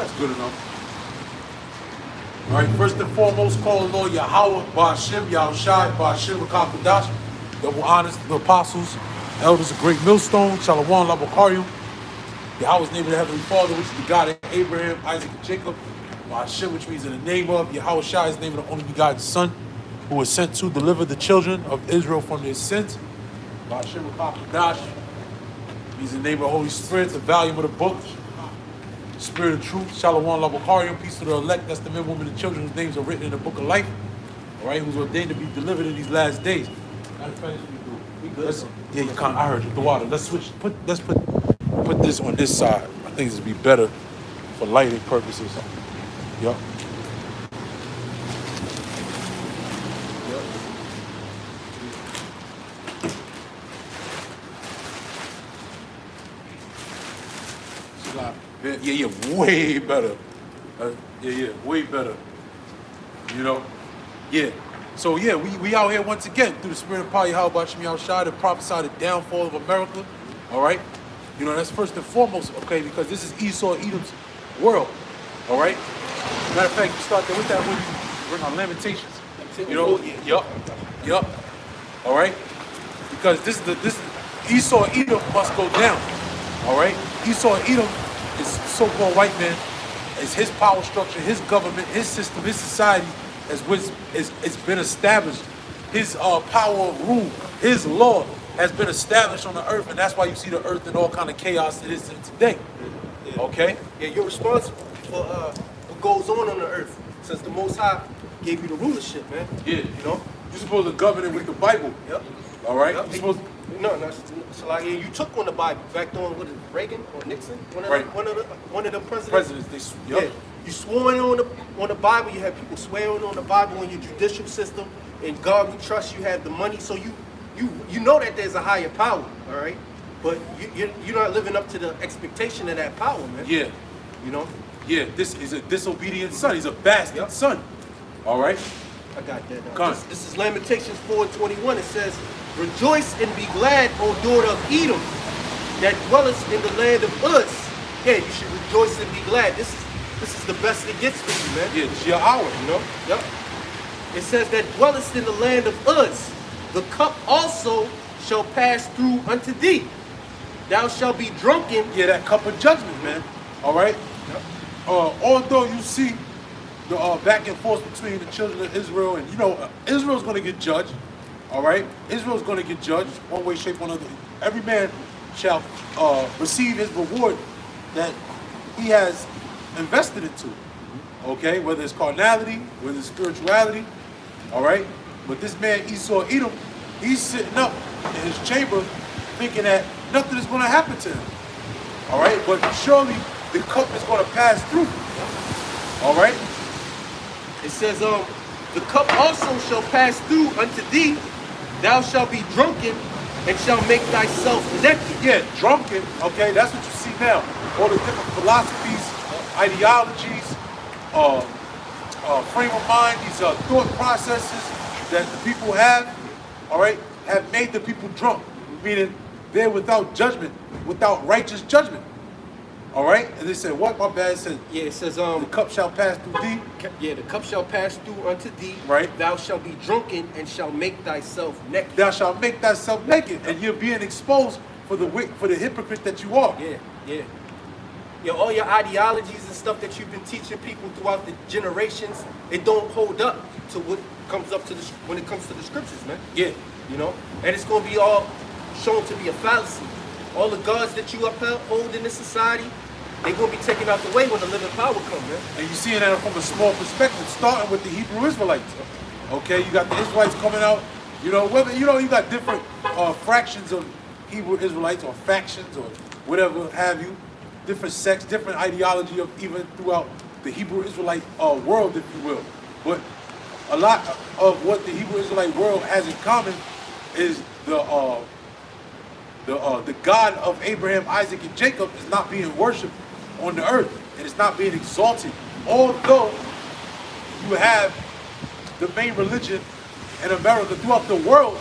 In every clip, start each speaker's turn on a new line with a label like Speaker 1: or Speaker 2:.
Speaker 1: That's good enough. All right, first and foremost, call the Lord Yahweh, Ba'ashem, Yahushai, Ba'ashem, Rakakadash. Double honors to the apostles, elders of Great Millstone, Shalom, Labakarim. Yahweh's name of the Heavenly Father, which is the God of Abraham, Isaac, and Jacob. Ba'ashem, which means in the name of Yahushai, is the name of the only begotten Son, who was sent to deliver the children of Israel from their sins. Ba'ashem, Rakakadash means in the name of the Holy Spirit, the volume of the book. Spirit of truth, Shalom, Labakarim, peace to the elect. That's the men, women, and children whose names are written in the book of life. All right, who's ordained to be delivered in these last days. Yeah, you can't. I heard you. The water. Let's switch. Let's put this on this side. I think this would be better for lighting purposes. Yup. Yeah, way better. Way better. You know? Yeah. So yeah, we out here once again through the spirit of power, Yahweh Ba'ashem Yahushai, to prophesy the downfall of America. All right? You know, that's first and foremost, okay, because this is Esau, Edom's world. All right? Matter of fact, you start there with that when you bring on Lamentations. You know? Yup. All right? Because this Esau, Edom must go down. All right? Esau, Edom is so-called white man, is his power structure, his government, his system, his society it's been established. His power of rule, his law has been established on the earth, and that's why you see the earth in all kind of chaos it is in today.
Speaker 2: Yeah.
Speaker 1: Okay?
Speaker 2: Yeah, you're responsible for what goes on the earth, since the Most High gave you the rulership, man.
Speaker 1: Yeah.
Speaker 2: You know?
Speaker 1: You're supposed to govern it with the Bible.
Speaker 2: Yep.
Speaker 1: All right?
Speaker 2: Yep.
Speaker 1: You're supposed to...
Speaker 2: No, so like, you took on the Bible back on, what is it, Reagan or Nixon? One of the presidents.
Speaker 1: Yep.
Speaker 2: Yeah. You swore on the Bible. You had people swearing on the Bible in your judicial system. In God we trust. You have the money, so you know that there's a higher power, all right? But you're not living up to the expectation of that power, man.
Speaker 1: Yeah.
Speaker 2: You know?
Speaker 1: Yeah, this is a disobedient son. He's a bastard son. All right?
Speaker 2: I got that. This is Lamentations 4:21. It says, "Rejoice and be glad, O daughter of Edom, that dwellest in the land of Uz." Yeah, you should rejoice and be glad. This is the best it gets for you, man.
Speaker 1: Yeah, it's your hour,
Speaker 2: you know? Yep. It says that dwellest in the land of Uz, the cup also shall pass through unto thee. Thou shalt be drunken.
Speaker 1: Yeah, that cup of judgment, man. All right?
Speaker 2: Yep.
Speaker 1: Although you see the back and forth between the children of Israel, and you know, Israel's going to get judged. All right? Israel's going to get judged one way, shape, or another. Every man shall receive his reward that he has invested into. Okay? Whether it's carnality, whether it's spirituality. All right? But this man, Esau Edom, he's sitting up in his chamber thinking that nothing is going to happen to him. All right? But surely the cup is going to pass through. All right?
Speaker 2: It says, the cup also shall pass through unto thee. Thou shalt be drunken and shall make thyself naked.
Speaker 1: Yeah, drunken. Okay, that's what you see now. All the different philosophies, ideologies, frame of mind, these thought processes that the people have, all right, have made the people drunk. Meaning they're without judgment, without righteous judgment. All right? And they said, what? My bad. It said,
Speaker 2: yeah, it says,
Speaker 1: the cup shall pass through thee.
Speaker 2: Yeah, the cup shall pass through unto thee.
Speaker 1: Right.
Speaker 2: Thou shalt be drunken and shall make thyself naked.
Speaker 1: Thou shalt make thyself naked. And you're being exposed for the hypocrite that you are.
Speaker 2: Yeah. Yeah, all your ideologies and stuff that you've been teaching people throughout the generations, it don't hold up to what comes up to when it comes to the scriptures, man.
Speaker 1: Yeah.
Speaker 2: You know? And it's going to be all shown to be a fallacy. All the gods that you uphold in this society, they're going to be taken out the way when the living power comes, man.
Speaker 1: And you see that from a small perspective, starting with the Hebrew Israelites. Okay, you got the Israelites coming out. You know, whether you got different fractions of Hebrew Israelites or factions or whatever have you, different sects, different ideology of even throughout the Hebrew Israelite world, if you will. But a lot of what the Hebrew Israelite world has in common is the God of Abraham, Isaac, and Jacob is not being worshipped on the earth, and it's not being exalted. Although you have the main religion in America throughout the world,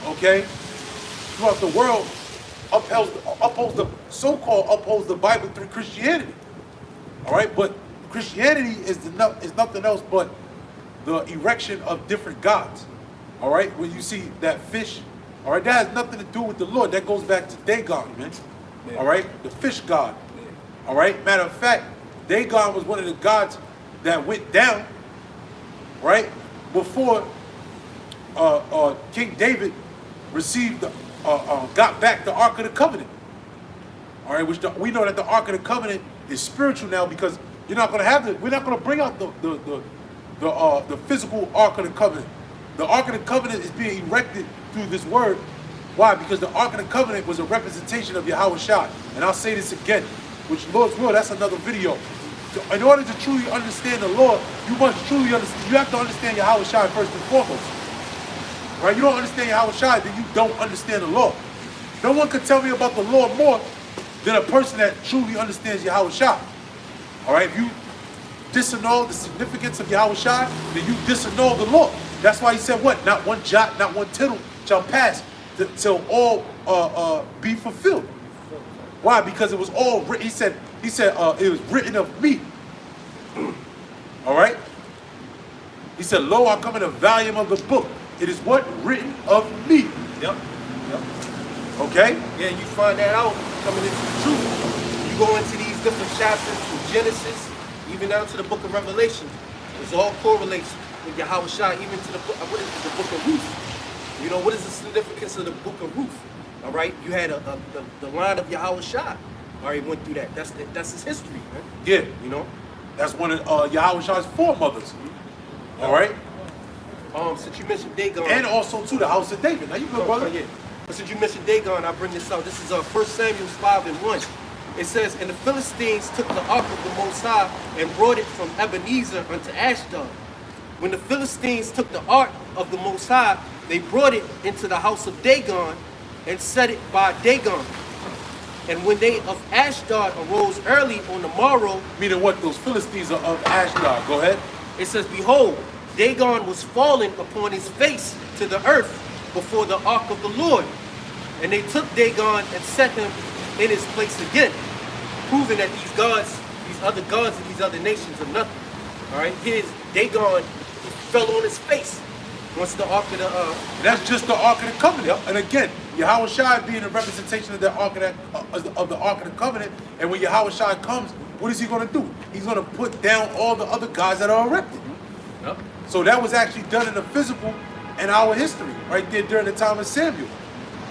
Speaker 1: okay, throughout the world upholds the so-called upholds the Bible through Christianity. All right, but Christianity is nothing else but the erection of different gods. All right, when you see that fish, all right, that has nothing to do with the Lord. That goes back to Dagon, man.
Speaker 3: Yeah.
Speaker 1: All right, the fish god.
Speaker 3: Yeah.
Speaker 1: All right, matter of fact, Dagon was one of the gods that went down, right, before King David received got back the Ark of the Covenant. All right, we know that the Ark of the Covenant is spiritual now, because you're not going to have we're not going to bring out the physical Ark of the Covenant. The Ark of the Covenant is being erected through this word. Why? Because the Ark of the Covenant was a representation of Yahweh Shai. And I'll say this again, which Lord's will, that's another video. In order to truly understand the Lord, you must truly understand, you have to understand Yahweh Shai first and foremost. Right? You don't understand Yahweh Shai, then you don't understand the Lord. No one could tell me about the Lord more than a person that truly understands Yahweh Shai. All right? If you disannul the significance of Yahweh Shai, then you disannul the Lord. That's why he said what? Not one jot, not one tittle shall pass till all be fulfilled. Why? Because it was all written. He said it was written of me. All right? He said, lo, I come in a volume of the book. It is what? Written of me.
Speaker 2: Yep. Yep.
Speaker 1: Okay?
Speaker 2: Yeah, you find that out coming into the truth. You go into these different chapters from Genesis, even down to the book of Revelation. It all correlates with Yahweh Shai, even to the book, what is it, the book of Ruth. You know, what is the significance of the book of Ruth? All right? You had the line of Yahweh Shai. All right, went through that. That's his history, man.
Speaker 1: Yeah.
Speaker 2: You know?
Speaker 1: That's one of Yahweh Shai's foremothers. All right?
Speaker 2: Since you mentioned Dagon.
Speaker 1: And also, to the house of David. Now, you good, brother.
Speaker 2: Yeah. But since you mentioned Dagon, I bring this out. This is 1 Samuel 5:1. It says, and the Philistines took the ark of the Most High and brought it from Ebenezer unto Ashdod. When the Philistines took the ark of the Most High, they brought it into the house of Dagon and set it by Dagon. And when they of Ashdod arose early on the morrow,
Speaker 1: Meaning what? Those Philistines are of Ashdod. Go ahead.
Speaker 2: it says, behold, Dagon was fallen upon his face to the earth before the ark of the Lord. And they took Dagon and set him in his place again, proving that these gods, these other gods of these other nations are nothing. All right, here's Dagon, he fell on his face once the ark of the
Speaker 1: That's just the Ark of the Covenant.
Speaker 2: Yep.
Speaker 1: And again, Yahweh Shai being a representation of the Ark of the Ark of the Covenant. And when Yahweh Shai comes, what is he going to do? He's going to put down all the other gods that are erected.
Speaker 2: Yep.
Speaker 1: So that was actually done in the physical in our history, right there during the time of Samuel.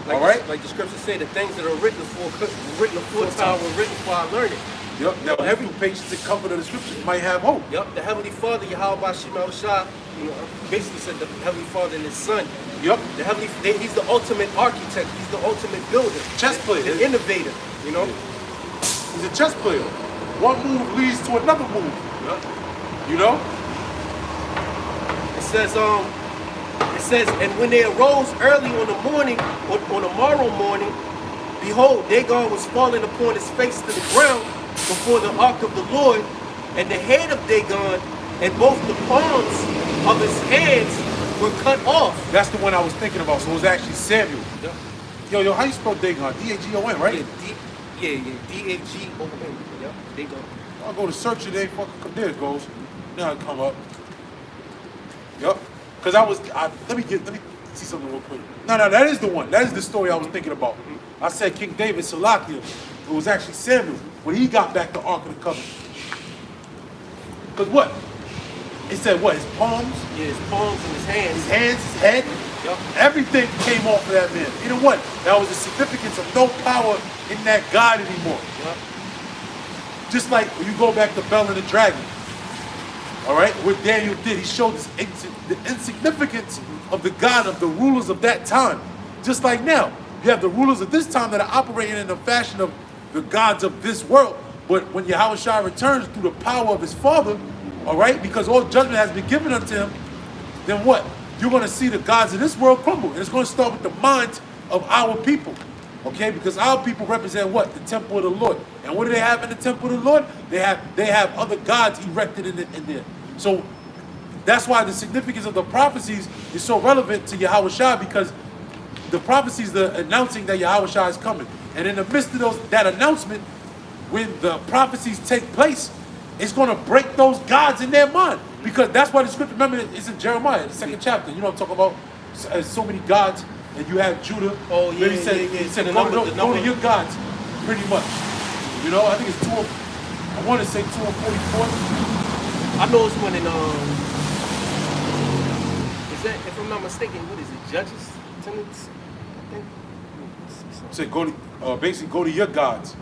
Speaker 2: Like,
Speaker 1: all right?
Speaker 2: like the scriptures say, the things that are written aforetime were written for our learning.
Speaker 1: Yep. Now, every patience and comfort of the scriptures might have hope.
Speaker 2: Yep, the Heavenly Father, Yahweh Bashim Shai, you know, basically said the Heavenly Father and His Son.
Speaker 1: Yep.
Speaker 2: He's the ultimate architect. He's the ultimate builder.
Speaker 1: Chess player.
Speaker 2: The innovator, you know?
Speaker 1: He's a chess player. One move leads to another move.
Speaker 2: Yep.
Speaker 1: You know?
Speaker 2: It says, and when they arose early on the morning, on the morrow morning, behold, Dagon was falling upon his face to the ground before the ark of the Lord, and the head of Dagon and both the palms of his hands were cut off.
Speaker 1: That's the one I was thinking about. So it was actually Samuel.
Speaker 2: Yep.
Speaker 1: Yo, how you spell Dagon? D-A-G-O-N, right?
Speaker 2: D-A-G-O-N. Yep, Dagon.
Speaker 1: I'll go to search it, they fucking come. There it goes. Now it come up. Yep. Cause let me see something real quick. No, that is the one. That is the story I was thinking about. I said King David, Salakia. It was actually Samuel when he got back the Ark of the Covenant. Cause what? It said what? His palms?
Speaker 2: Yeah, his palms and his hands.
Speaker 1: His hands, his head.
Speaker 2: Yep.
Speaker 1: Everything came off of that man. You know what? That was the significance of no power in that God anymore.
Speaker 2: Yep.
Speaker 1: Just like when you go back to Bel and the Dragon. All right, what Daniel did, he showed the insignificance of the God of the rulers of that time. Just like now, you have the rulers of this time that are operating in the fashion of the gods of this world. But when Yahweh Shai returns through the power of his Father, all right, because all judgment has been given unto him, then what? You're going to see the gods of this world crumble. And it's going to start with the minds of our people. Okay, because our people represent what? The temple of the Lord. And what do they have in the temple of the Lord? They have other gods erected in there. So that's why the significance of the prophecies is so relevant to Yahweh Shai, because the prophecies are announcing that Yahweh Shai is coming. And in the midst of that announcement, when the prophecies take place, it's going to break those gods in their mind. Because that's why the scripture, remember, it's in Jeremiah, the 2nd chapter. You know what I'm talking about? So many gods, and you have Judah.
Speaker 2: Oh, yeah,
Speaker 1: he said,
Speaker 2: yeah.
Speaker 1: He said,
Speaker 2: The
Speaker 1: go
Speaker 2: number.
Speaker 1: to your gods, pretty much. You know, I think it's I want to say 2 and 44.
Speaker 2: I know it's one in, is that, if I'm not mistaken, what is it, Judges? Tenants, I think?
Speaker 1: Say, basically, go to your gods.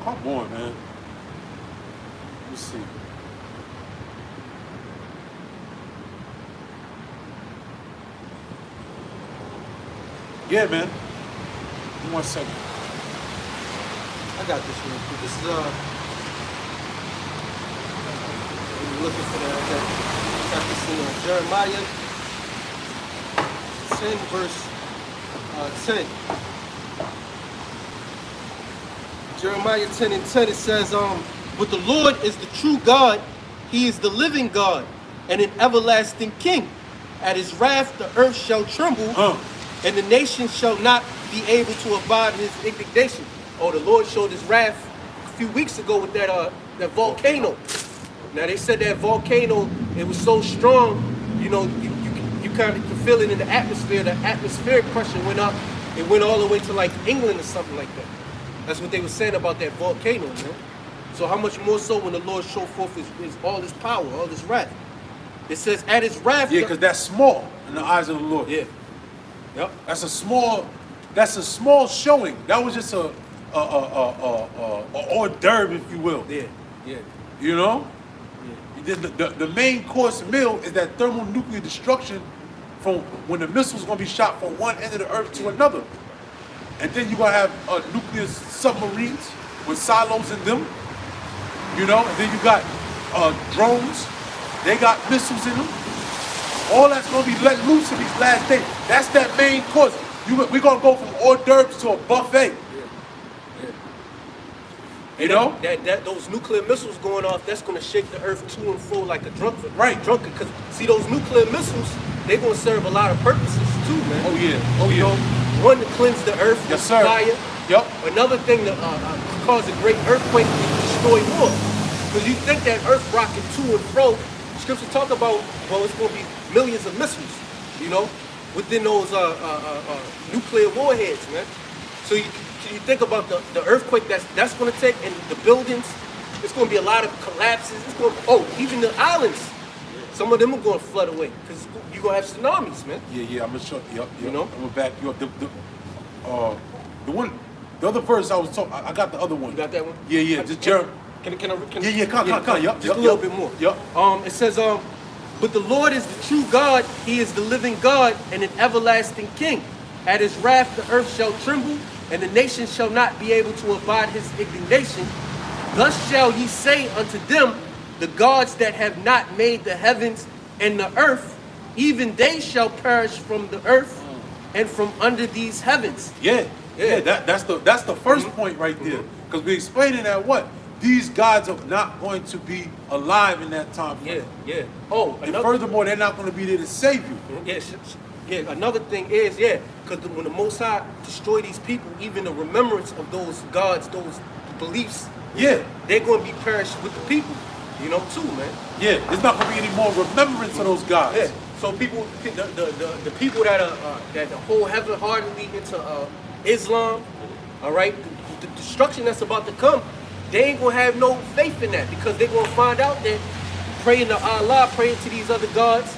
Speaker 1: Come on, man. Let me see. Yeah, man. Give me 1 second.
Speaker 2: I got this one. This is, I'm looking for that. I got this in Jeremiah 10, verse 10. Jeremiah 10 and 10, it says, but the Lord is the true God. He is the living God and an everlasting King. At his wrath, the earth shall tremble, and the nations shall not be able to abide his indignation. Oh, the Lord showed his wrath a few weeks ago with that volcano. Now, they said that volcano, it was so strong, you know, you kind of can feel it in the atmosphere. The atmospheric pressure went up. It went all the way to like England or something like that. That's what they were saying about that volcano, man. So how much more so when the Lord showed forth his all his power, all his wrath. It says, at his wrath.
Speaker 1: Yeah, because that's small in the eyes of the Lord.
Speaker 2: Yeah. Yep.
Speaker 1: That's a small showing. That was just a hors d'oeuvre, if you will.
Speaker 2: Yeah. Yeah.
Speaker 1: You know?
Speaker 2: Yeah.
Speaker 1: The main course meal is that thermonuclear destruction from when the missile's going to be shot from one end of the earth to another. And then you're going to have nuclear submarines with silos in them. You know? And then you got drones. They got missiles in them. All that's going to be let loose in these last days. That's that main course. We're going to go from hors d'oeuvres to a buffet. You know?
Speaker 2: Those nuclear missiles going off, that's going to shake the earth to and fro like a drunkard.
Speaker 1: Right.
Speaker 2: Drunkard. Because, see, those nuclear missiles, they're going to serve a lot of purposes, too, man.
Speaker 1: Oh, yeah. Oh,
Speaker 2: you
Speaker 1: yeah.
Speaker 2: know, one, to cleanse the earth with fire.
Speaker 1: Yep.
Speaker 2: Another thing to cause a great earthquake and destroy more. Because you think that earth rocking to and fro, scripture talk about, well, it's going to be millions of missiles, you know, within those nuclear warheads, man. So you think about the earthquake that's going to take, and the buildings, it's going to be a lot of collapses. It's going even the islands, some of them are going to flood away because you're going to have tsunamis, man.
Speaker 1: Yeah, I'm going to show you.
Speaker 2: You know?
Speaker 1: I'm going to back you up. The other verse I was talking, I got the other one.
Speaker 2: You got that one?
Speaker 1: Yeah, just Jeremiah.
Speaker 2: Can I?
Speaker 1: Yeah, come. Yup,
Speaker 2: just a little bit more.
Speaker 1: Yup.
Speaker 2: It says, but the Lord is the true God. He is the living God and an everlasting King. At his wrath, the earth shall tremble, and the nations shall not be able to abide his indignation. Thus shall he say unto them, the gods that have not made the heavens and the earth, even they shall perish from the earth and from under these heavens.
Speaker 1: Yeah. That's the first point right there. Because we're explaining that these gods are not going to be alive in that time frame.
Speaker 2: Yeah.
Speaker 1: And furthermore, they're not going to be there to save you.
Speaker 2: Yeah, another thing is, because when the Most High destroy these people, even the remembrance of those gods, those beliefs, they're going to be perished with the people, you know, too, man.
Speaker 1: Yeah, there's not going to be any more remembrance of those gods.
Speaker 2: Yeah. So people, the people that are that wholeheartedly into Islam, all right, the destruction that's about to come, they ain't gonna have no faith in that because they're gonna find out that praying to Allah, praying to these other gods,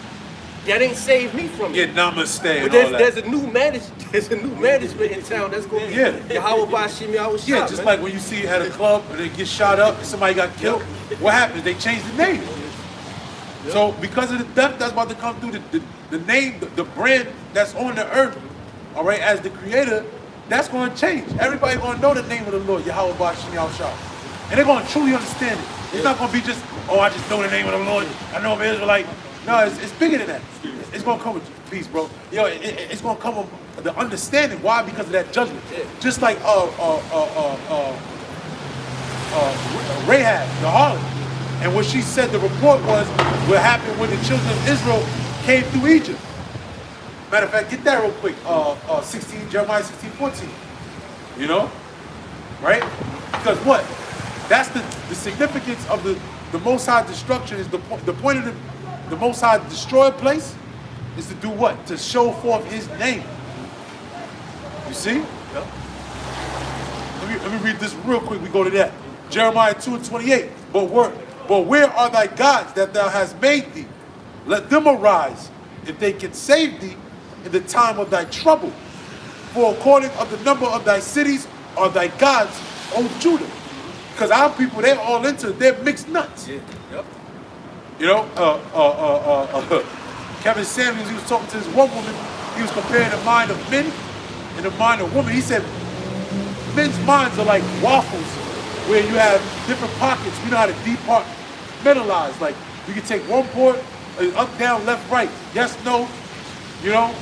Speaker 2: that ain't saved me from it.
Speaker 1: Yeah, namaste.
Speaker 2: But there's a new management in town that's gonna be Yahweh Bashim Yahweh Shah.
Speaker 1: Yeah, just like when you see at a club and they get shot up and somebody got killed, what happens? They change the name. So because of the death that's about to come through, the name, the brand that's on the earth, all right, as the creator, that's going to change. Everybody's going to know the name of the Lord, Yahweh Bashim Yahweh Shah. And they're going to truly understand it. It's not going to be just, I just know the name of the Lord. I know I'm Israelite. No, it's bigger than that. It's going to come with peace, bro. It's going to come with the understanding. Why? Because of that judgment. Just like Rahab, the harlot. And what she said, the report was what happened when the children of Israel came through Egypt. Matter of fact, get that real quick. Jeremiah 16:14. You know? right? Because what? That's the significance of the Most High destruction is the point of the Most High destroyed place is to do what? To show forth His name. You see?
Speaker 2: Yep.
Speaker 1: Let me read this real quick. We go to that. Jeremiah 2:28. But where are thy gods that thou hast made thee? Let them arise, if they can save thee in the time of thy trouble. For according of the number of thy cities are thy gods, O Judah. Because our people, they're all into, they're mixed nuts.
Speaker 2: Yeah. Yep.
Speaker 1: You know, Kevin Samuels, he was talking to this one woman, he was comparing the mind of men and the mind of women. He said, men's minds are like waffles, where you have different pockets. We know how to departmentalize. Like, you can take one port, up, down, left, right, yes, no, you know,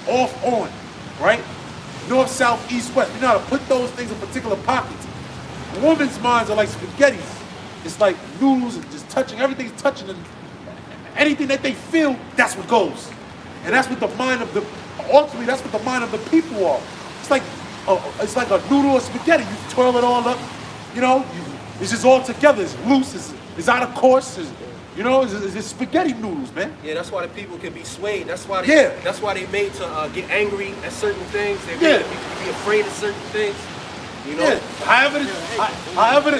Speaker 1: off, on, right? North, south, east, west. You know how to put those things in particular pockets. Women's minds are like spaghettis. It's like noodles and just touching, everything's touching, and anything that they feel, that's what goes. And that's what the mind of the, ultimately, that's what the mind of the people are. It's like a noodle or spaghetti. You twirl it all up, you know, it's just all together. It's loose, it's out of course, it's spaghetti noodles, man.
Speaker 2: Yeah, that's why the people can be swayed. That's why they made to get angry at certain things. They made to be afraid of certain things. You know?
Speaker 1: Yeah. However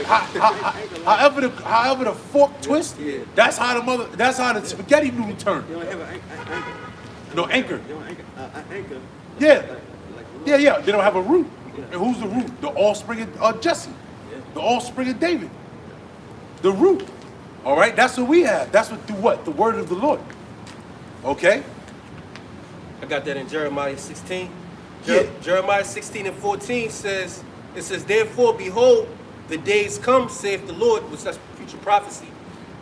Speaker 1: the fork twist, that's how the spaghetti noodle turn.
Speaker 3: They don't have an anchor.
Speaker 1: No anchor.
Speaker 3: They don't anchor.
Speaker 1: Yeah. Yeah. They don't have a root. And who's the root? The offspring of Jesse. The offspring of David. The root. All right, that's what we have. That's what through what? The word of the Lord. Okay?
Speaker 2: I got that in Jeremiah 16.
Speaker 1: Yeah.
Speaker 2: Jeremiah 16:14 says, it says, therefore, behold, the days come, saith the Lord, which that's future prophecy,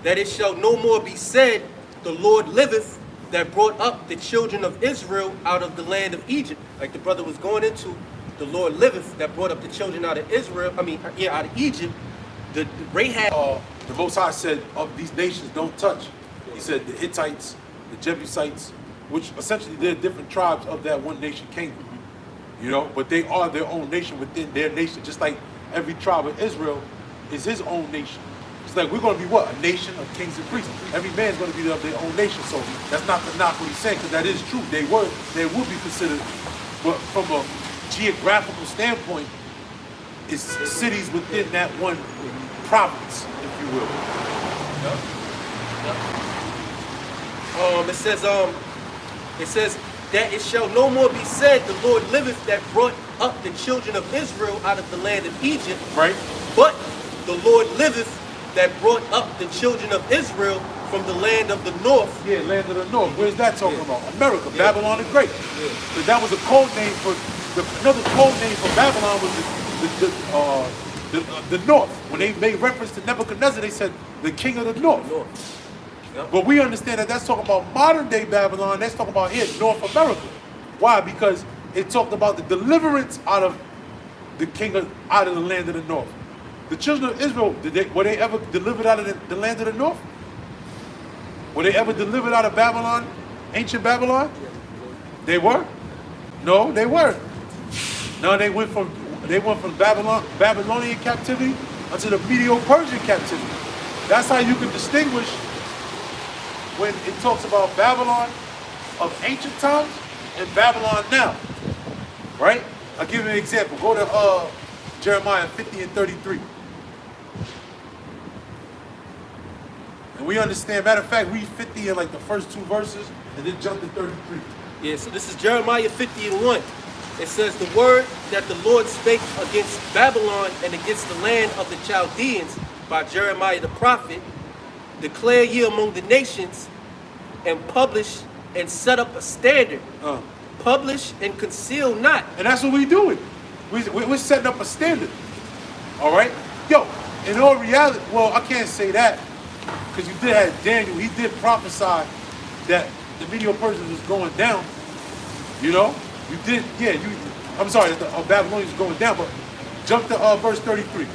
Speaker 2: that it shall no more be said, the Lord liveth, that brought up the children of Israel out of the land of Egypt. Like the brother was going into, the Lord liveth, that brought up the children out of Israel, out of Egypt. The Rahab.
Speaker 1: The Most High said, of these nations don't touch. He said the Hittites, the Jebusites, which essentially they're different tribes of that one nation kingdom. You know, but they are their own nation within their nation, just like every tribe of Israel is his own nation. It's like we're going to be what? A nation of kings and priests. Every man's going to be of their own nation. So that's not to knock what he's saying, because that is true. They would be considered, but from a geographical standpoint, it's cities within that one province, if you will.
Speaker 2: It says that it shall no more be said, the Lord liveth, that brought up the children of Israel out of the land of Egypt.
Speaker 1: Right.
Speaker 2: But the Lord liveth, that brought up the children of Israel from the land of the north.
Speaker 1: Yeah, land of the north. Where's that talking about? America, Babylon the Great. But that was a code name for another code name for Babylon was the north. When they made reference to Nebuchadnezzar, they said the king of the north.
Speaker 2: Yep.
Speaker 1: But we understand that that's talking about modern day Babylon. That's talking about here, North America. Why? Because it talked about the deliverance out of out of the land of the north. The children of Israel, were they ever delivered out of the land of the north? Were they ever delivered out of Babylon, ancient Babylon? They were? No, they weren't. No, they went from Babylonian captivity unto the Medo-Persian captivity. That's how you can distinguish when it talks about Babylon of ancient times and Babylon now. Right? I'll give you an example. Go to Jeremiah 50 and 33. And we understand, matter of fact, read 50 in like the first two verses and then jump to 33.
Speaker 2: Yeah, so this is Jeremiah 50 and 1. It says, the word that the Lord spake against Babylon and against the land of the Chaldeans by Jeremiah the prophet, declare ye among the nations, and publish and set up a standard. Publish and conceal not.
Speaker 1: And that's what we're doing. We're setting up a standard. All right? Yo, in all reality, well, I can't say that, because you did have Daniel. He did prophesy that the Medo-Persians was going down. You know? You did, yeah, I'm sorry, the Babylonians going down, but jump to verse 33.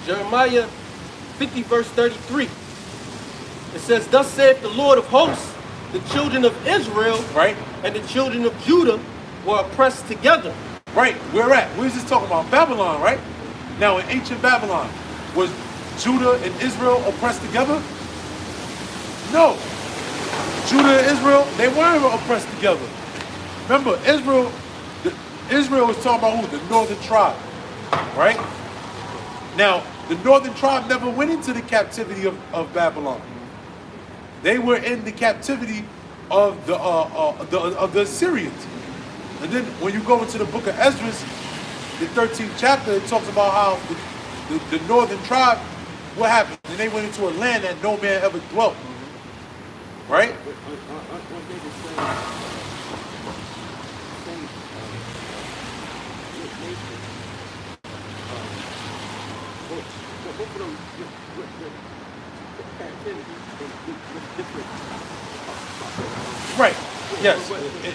Speaker 2: Jeremiah 50 verse 33. It says, thus saith the Lord of hosts, the children of Israel,
Speaker 1: right,
Speaker 2: and the children of Judah were oppressed together.
Speaker 1: Right, where at? Where's this talking about? Babylon, right? Now, in ancient Babylon, was Judah and Israel oppressed together? No. Judah and Israel, they weren't oppressed together. Remember, Israel was talking about who? The northern tribe, right? Now, the northern tribe never went into the captivity of Babylon. They were in the captivity of the Assyrians. And then when you go into the book of Ezra, the 13th chapter, it talks about how the northern tribe, what happened? And they went into a land that no man ever dwelt. Right? Right. Yes.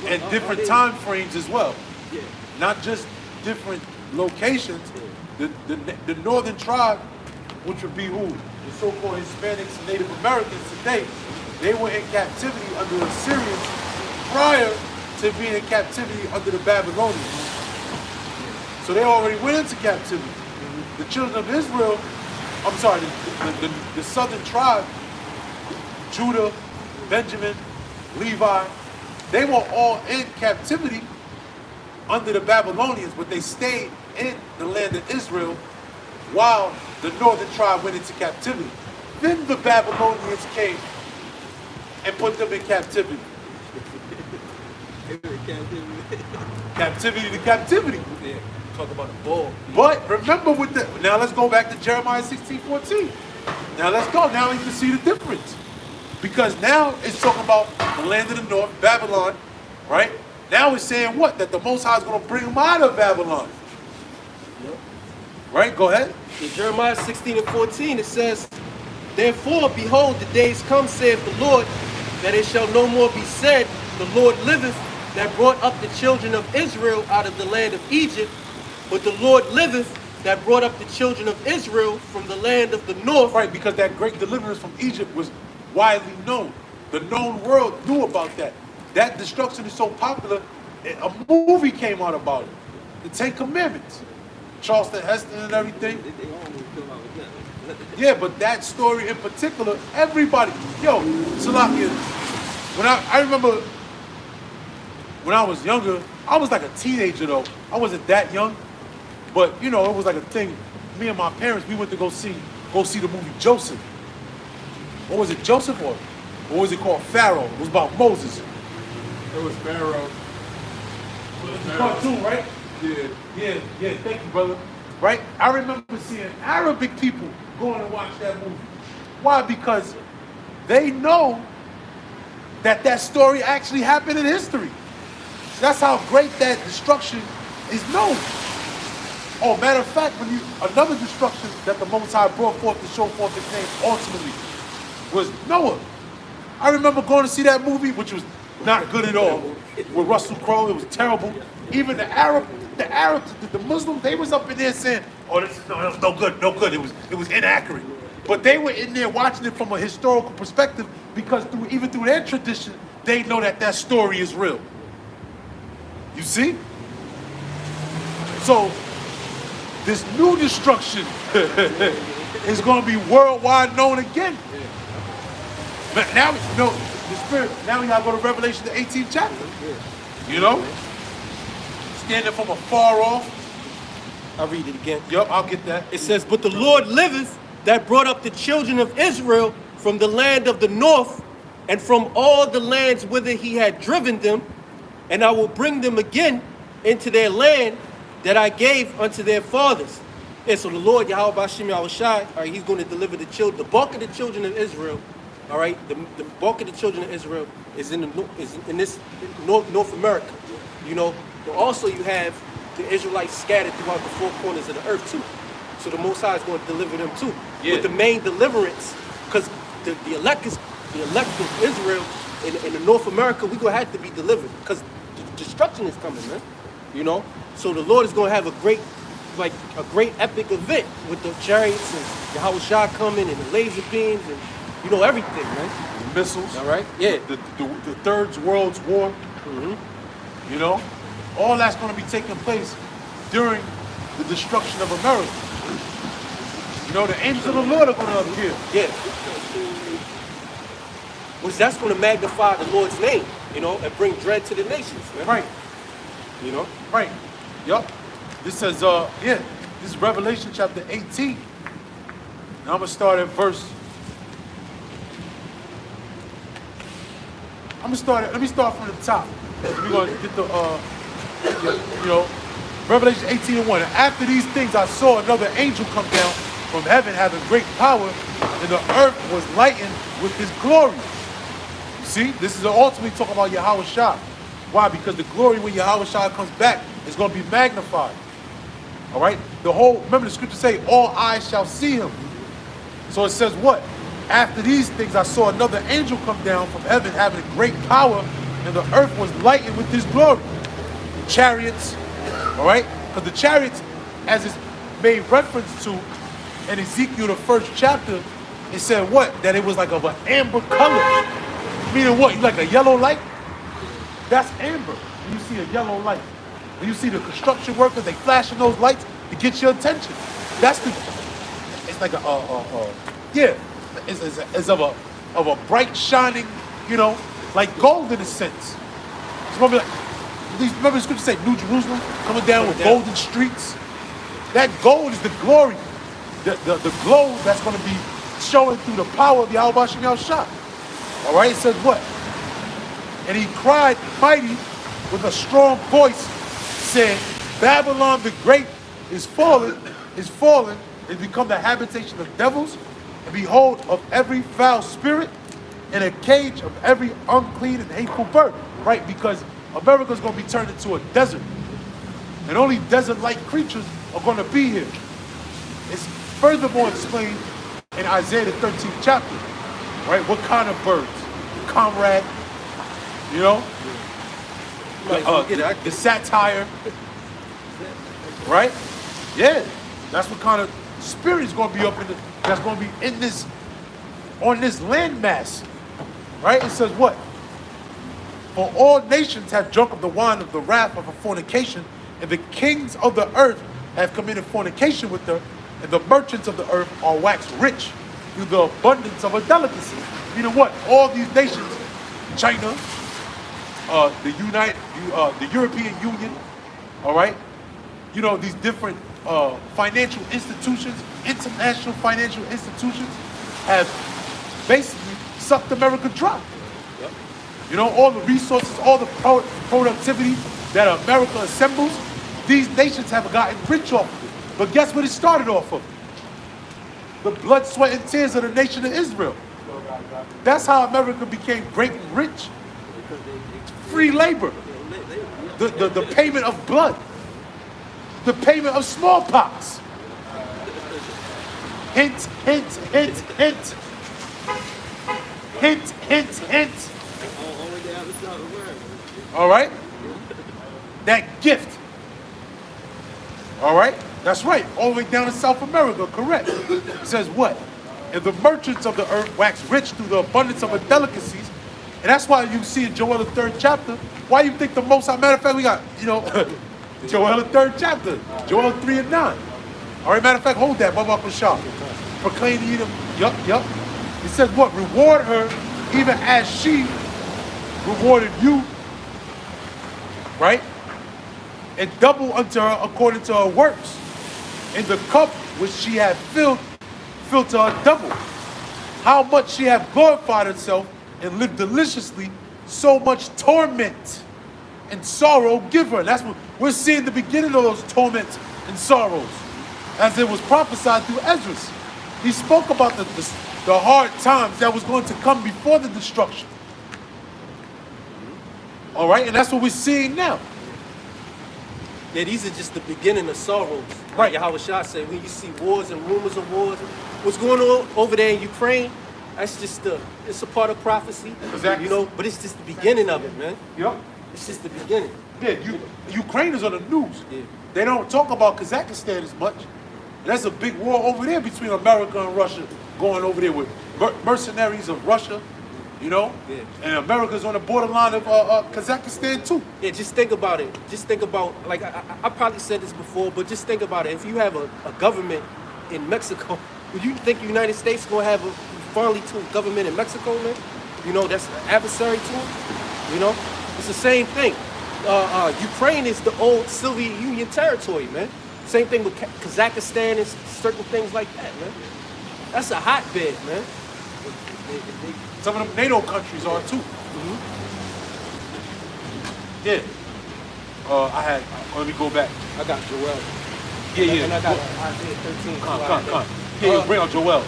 Speaker 1: And different time frames as well. Not just different locations. The northern tribe, which would be who? The so-called Hispanics and Native Americans today, they were in captivity under the Assyrians prior to being in captivity under the Babylonians. So they already went into captivity. The children of Israel, I'm sorry, the southern tribe, Judah, Benjamin, Levi, they were all in captivity under the Babylonians, but they stayed in the land of Israel while the northern tribe went into captivity. Then the Babylonians came and put them in captivity. Captivity to captivity.
Speaker 2: Yeah, talk about the bull.
Speaker 1: But remember now let's go back to Jeremiah 16:14. Now let's go. Now you can see the difference. Because now it's talking about the land of the north, Babylon, right? Now it's saying what? That the Most High is going to bring them out of Babylon.
Speaker 2: Yep.
Speaker 1: Right? Go ahead.
Speaker 2: In Jeremiah 16:14, it says, "Therefore, behold, the days come, saith the Lord, that it shall no more be said, the Lord liveth, that brought up the children of Israel out of the land of Egypt, but the Lord liveth, that brought up the children of Israel from the land of the north."
Speaker 1: Right, because that great deliverance from Egypt was widely known. The known world knew about that. That destruction is so popular, a movie came out about it. The Ten Commandments. Charleston Heston and everything.
Speaker 3: They almost come out with that.
Speaker 1: Yeah, but that story in particular, everybody, yo, Salakia, I remember when I was younger, I was like a teenager though. I wasn't that young, but you know, it was like a thing. Me and my parents, we went to go see the movie Joseph. What was it, Joseph, or what was it called? Pharaoh. It was about Moses.
Speaker 4: It was Pharaoh.
Speaker 1: It's a cartoon, right?
Speaker 4: Yeah.
Speaker 1: Yeah, thank you, brother. Right? I remember seeing Arabic people going to watch that movie. Why? Because they know that story actually happened in history. That's how great that destruction is known. Oh, matter of fact, another destruction that the Most High brought forth to show forth his name ultimately was Noah. I remember going to see that movie, which was not good at all, with Russell Crowe. It was terrible. Even the Arabs, the Muslims, they was up in there saying, "Oh, this is no good. It was inaccurate." But they were in there watching it from a historical perspective because even through their tradition, they know that story is real. You see? So this new destruction is going to be worldwide known again. But now, you know, the Spirit, now we got to go to Revelation, the 18th chapter. You know? Standing from afar off.
Speaker 2: I'll read it again.
Speaker 1: Yup, I'll get that.
Speaker 2: It says, "But the Lord liveth, that brought up the children of Israel from the land of the north, and from all the lands whither he had driven them, and I will bring them again into their land that I gave unto their fathers." And so the Lord, Yahweh Bashim Yahushai, all right, he's going to deliver the bulk of the children of Israel. All right, the bulk of the children of Israel is in North America, you know. But also you have the Israelites scattered throughout the four corners of the earth too. So the Most High is going to deliver them too.
Speaker 1: Yeah.
Speaker 2: But the main deliverance, because the elect of Israel in the North America, we're going to have to be delivered because the destruction is coming, man. You know. So the Lord is going to have a great epic event with the chariots and Yahweh Shah coming and the laser beams and, you know, everything, man.
Speaker 1: The missiles.
Speaker 2: All right? Yeah.
Speaker 1: The Third World War. You know? All that's going to be taking place during the destruction of America. You know, the angels of the Lord are going to appear.
Speaker 2: Yeah. Which that's going to magnify the Lord's name, you know, and bring dread to the nations, man.
Speaker 1: Right.
Speaker 2: You know?
Speaker 1: Right. Yup. This says, this is Revelation chapter 18. Now I'm going to start at verse. Let me start from the top. We're going to get the, you know, Revelation 18:1. And after these things, I saw another angel come down from heaven having great power, and the earth was lightened with his glory. You see, this is ultimately talking about Yahweh Shai. Why? Because the glory when Yahweh Shai comes back is going to be magnified. All right? Remember the scripture say, all eyes shall see him. So it says what? After these things, I saw another angel come down from heaven having great power, and the earth was lightened with his glory. The chariots, all right? Because the chariots, as it's made reference to in Ezekiel, the 1st chapter, it said what? That it was like of an amber color. Meaning what? You like a yellow light? That's amber. When you see a yellow light. When you see the construction workers, they flashing those lights to get your attention. That's the. It's like it's of a bright shining, you know, like gold in a sense. Remember the scripture say New Jerusalem coming down with golden streets. That gold is the glory, the glow that's going to be showing through the power of Yahweh Bashem Yahushua. All right, it says what? And he cried mighty with a strong voice, saying, Babylon the Great is fallen, and become the habitation of devils, and behold, of every foul spirit, and a cage of every unclean and hateful bird. Right, because America's going to be turned into a desert. And only desert-like creatures are going to be here. It's furthermore explained in Isaiah the 13th chapter. Right, what kind of birds? Comrade, you know? The satire. Right? Yeah. That's what kind of spirit is going to be that's going to be in this, on this landmass. Right? It says what? For all nations have drunk of the wine of the wrath of her fornication, and the kings of the earth have committed fornication with her, and the merchants of the earth are waxed rich through the abundance of her delicacy. Meaning what? All these nations, China, the European Union, all right? You know, these different financial institutions, international financial institutions, have basically sucked America dry.
Speaker 2: Yep.
Speaker 1: You know, all the resources, all the productivity that America assembles, these nations have gotten rich off of it. But guess what it started off of? The blood, sweat, and tears of the nation of Israel. That's how America became great and rich. Free labor. The payment of blood. The payment of smallpox. Hint, hint, hint, hint. Hint, hint, hint. All right? That gift. All right? That's right. All the way down to South America, correct. It says what? And the merchants of the earth wax rich through the abundance of her delicacies. And that's why you see in Joel the 3rd chapter, why you think the Most High, matter of fact, we got, you know, Joel the 3rd chapter, Joel 3 and 9. All right, matter of fact, hold that, Baba Shah. Proclaim to them, yup. It says what? Reward her even as she rewarded you, right? And double unto her according to her works. And the cup which she had filled to her double. How much she hath glorified herself and lived deliciously, so much torment and sorrow give her. That's what we're seeing, the beginning of those torments and sorrows, as it was prophesied through Ezra. He spoke about the hard times that was going to come before the destruction. All right, and that's what we're seeing now.
Speaker 2: Yeah, these are just the beginning of sorrows.
Speaker 1: Right.
Speaker 2: Like Yahweh Shah said, when you see wars and rumors of wars, what's going on over there in Ukraine, that's just it's a part of prophecy.
Speaker 1: Exactly.
Speaker 2: You know, but it's just the beginning of it, man.
Speaker 1: Yep.
Speaker 2: It's just the beginning.
Speaker 1: Yeah, Ukraine is on the news.
Speaker 2: Yeah.
Speaker 1: They don't talk about Kazakhstan as much. There's a big war over there between America and Russia going over there with mercenaries of Russia You know?
Speaker 2: Yeah.
Speaker 1: And America's on the borderline of Kazakhstan too.
Speaker 2: Yeah, just think about it. Just think about, like, I probably said this before, but just think about it. If you have a government in Mexico, would you think the United States is going to have finally to a government in Mexico, man? You know, that's an adversary to them. You know? It's the same thing. Ukraine is the old Soviet Union territory, man. Same thing with Kazakhstan and certain things like that, man. That's a hotbed, man.
Speaker 1: Some of them NATO countries are too.
Speaker 2: Mm-hmm.
Speaker 1: Yeah. Let me go back.
Speaker 2: I got Joel.
Speaker 1: Yeah.
Speaker 2: And I got Isaiah 13.
Speaker 1: Come. Yeah, bring out Joel.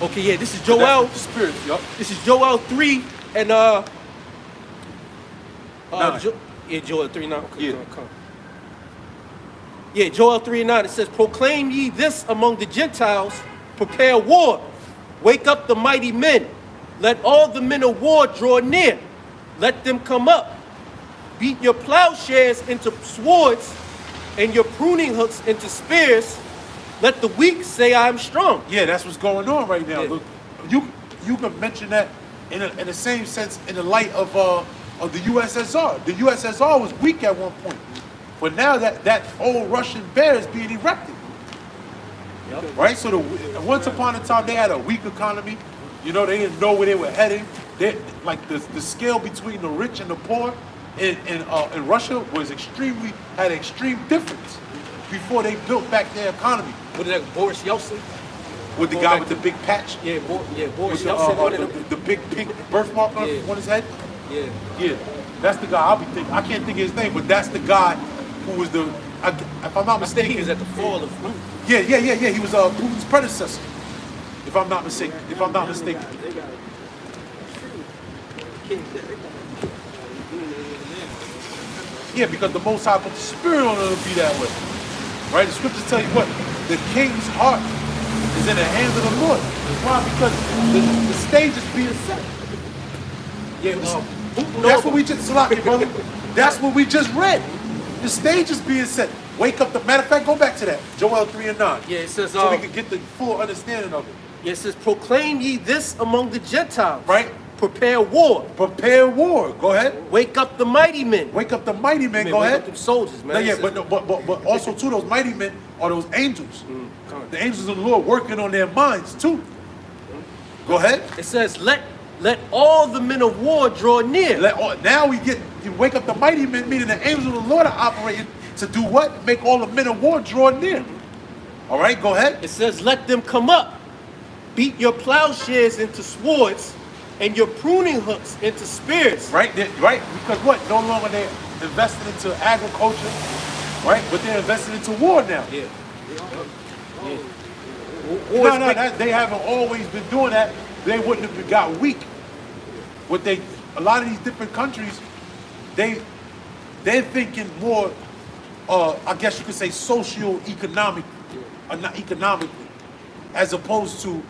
Speaker 2: Okay, yeah, this is Joel.
Speaker 1: The spirit, yup.
Speaker 2: This is Joel 3 and
Speaker 1: Nine.
Speaker 2: Joel 3 9. Okay,
Speaker 1: Yeah.
Speaker 2: come. Yeah, Joel 3 and 9. It says, "Proclaim ye this among the Gentiles, prepare war, wake up the mighty men, let all the men of war draw near, let them come up, beat your plowshares into swords, and your pruning hooks into spears. Let the weak say I am strong."
Speaker 1: Yeah, that's what's going on right now.
Speaker 2: Yeah.
Speaker 1: Look, you can mention that in the same sense in the light of the USSR. The USSR was weak at one point, but now that old Russian bear is being erected.
Speaker 2: Yep.
Speaker 1: Right? So once upon a time they had a weak economy. You know, they didn't know where they were heading. They, like the scale between the rich and the poor in Russia had an extreme difference before they built back their economy.
Speaker 2: What is that, Boris Yeltsin?
Speaker 1: With the guy with the big patch,
Speaker 2: Yeah, Boris
Speaker 1: with
Speaker 2: Yeltsin. One of them.
Speaker 1: the big pink birthmark on
Speaker 2: Yeah.
Speaker 1: his head.
Speaker 2: Yeah.
Speaker 1: Yeah, that's the guy I'll be thinking. I can't think of his name, but that's the guy who was if I'm not
Speaker 2: I think he
Speaker 1: mistaken.
Speaker 2: was at the fall of
Speaker 1: Yeah. He was Putin's predecessor. If I'm not mistaken.
Speaker 3: They got
Speaker 2: Mm-hmm.
Speaker 1: Yeah, because the Most High put the Spirit on him to be that way. Right? The scriptures tell you what? The king's heart is in the hands of the Lord. Why? Because the stage is being set.
Speaker 2: Yeah,
Speaker 1: That's what we just, Salaki, brother. That's what we just read. The stage is being set. Wake up. Matter of fact, go back to that. Joel 3 and 9.
Speaker 2: Yeah, it says,
Speaker 1: so we can get the full understanding of it.
Speaker 2: yeah, it says, "Proclaim ye this among the Gentiles."
Speaker 1: Right?
Speaker 2: Prepare war.
Speaker 1: Prepare war. Go ahead.
Speaker 2: Wake up the mighty men.
Speaker 1: Wake up the mighty men.
Speaker 2: Man,
Speaker 1: Go
Speaker 2: wake
Speaker 1: ahead.
Speaker 2: up them soldiers, man.
Speaker 1: No,
Speaker 2: It
Speaker 1: yeah,
Speaker 2: says-
Speaker 1: but also too, those mighty men are those angels.
Speaker 2: come on.
Speaker 1: The angels of the Lord working on their minds too. Go ahead.
Speaker 2: It says, let all the men of war draw near.
Speaker 1: Now you wake up the mighty men, meaning the angels of the Lord are operating to do what? Make all the men of war draw near. All right, go ahead.
Speaker 2: It says, let them come up. Beat your plowshares into swords and your pruning hooks into spears.
Speaker 1: Right, right. Because what? No longer they're invested into agriculture, right? But they're invested into war now.
Speaker 2: Yeah.
Speaker 1: They haven't always been doing that. They wouldn't have got weak. A lot of these different countries, they're thinking more, I guess you could say socio-economic, not economically, as opposed to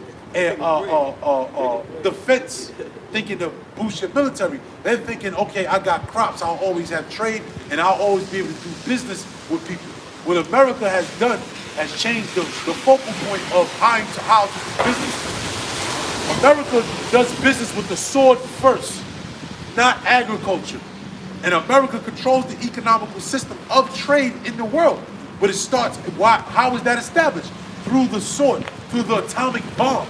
Speaker 1: defense, thinking to boost your military. They're thinking, okay, I got crops, I'll always have trade, and I'll always be able to do business with people. What America has done has changed the focal point of how to do business. America does business with the sword first, not agriculture. And America controls the economical system of trade in the world. But it starts, how is that established? Through the sword, through the atomic bomb.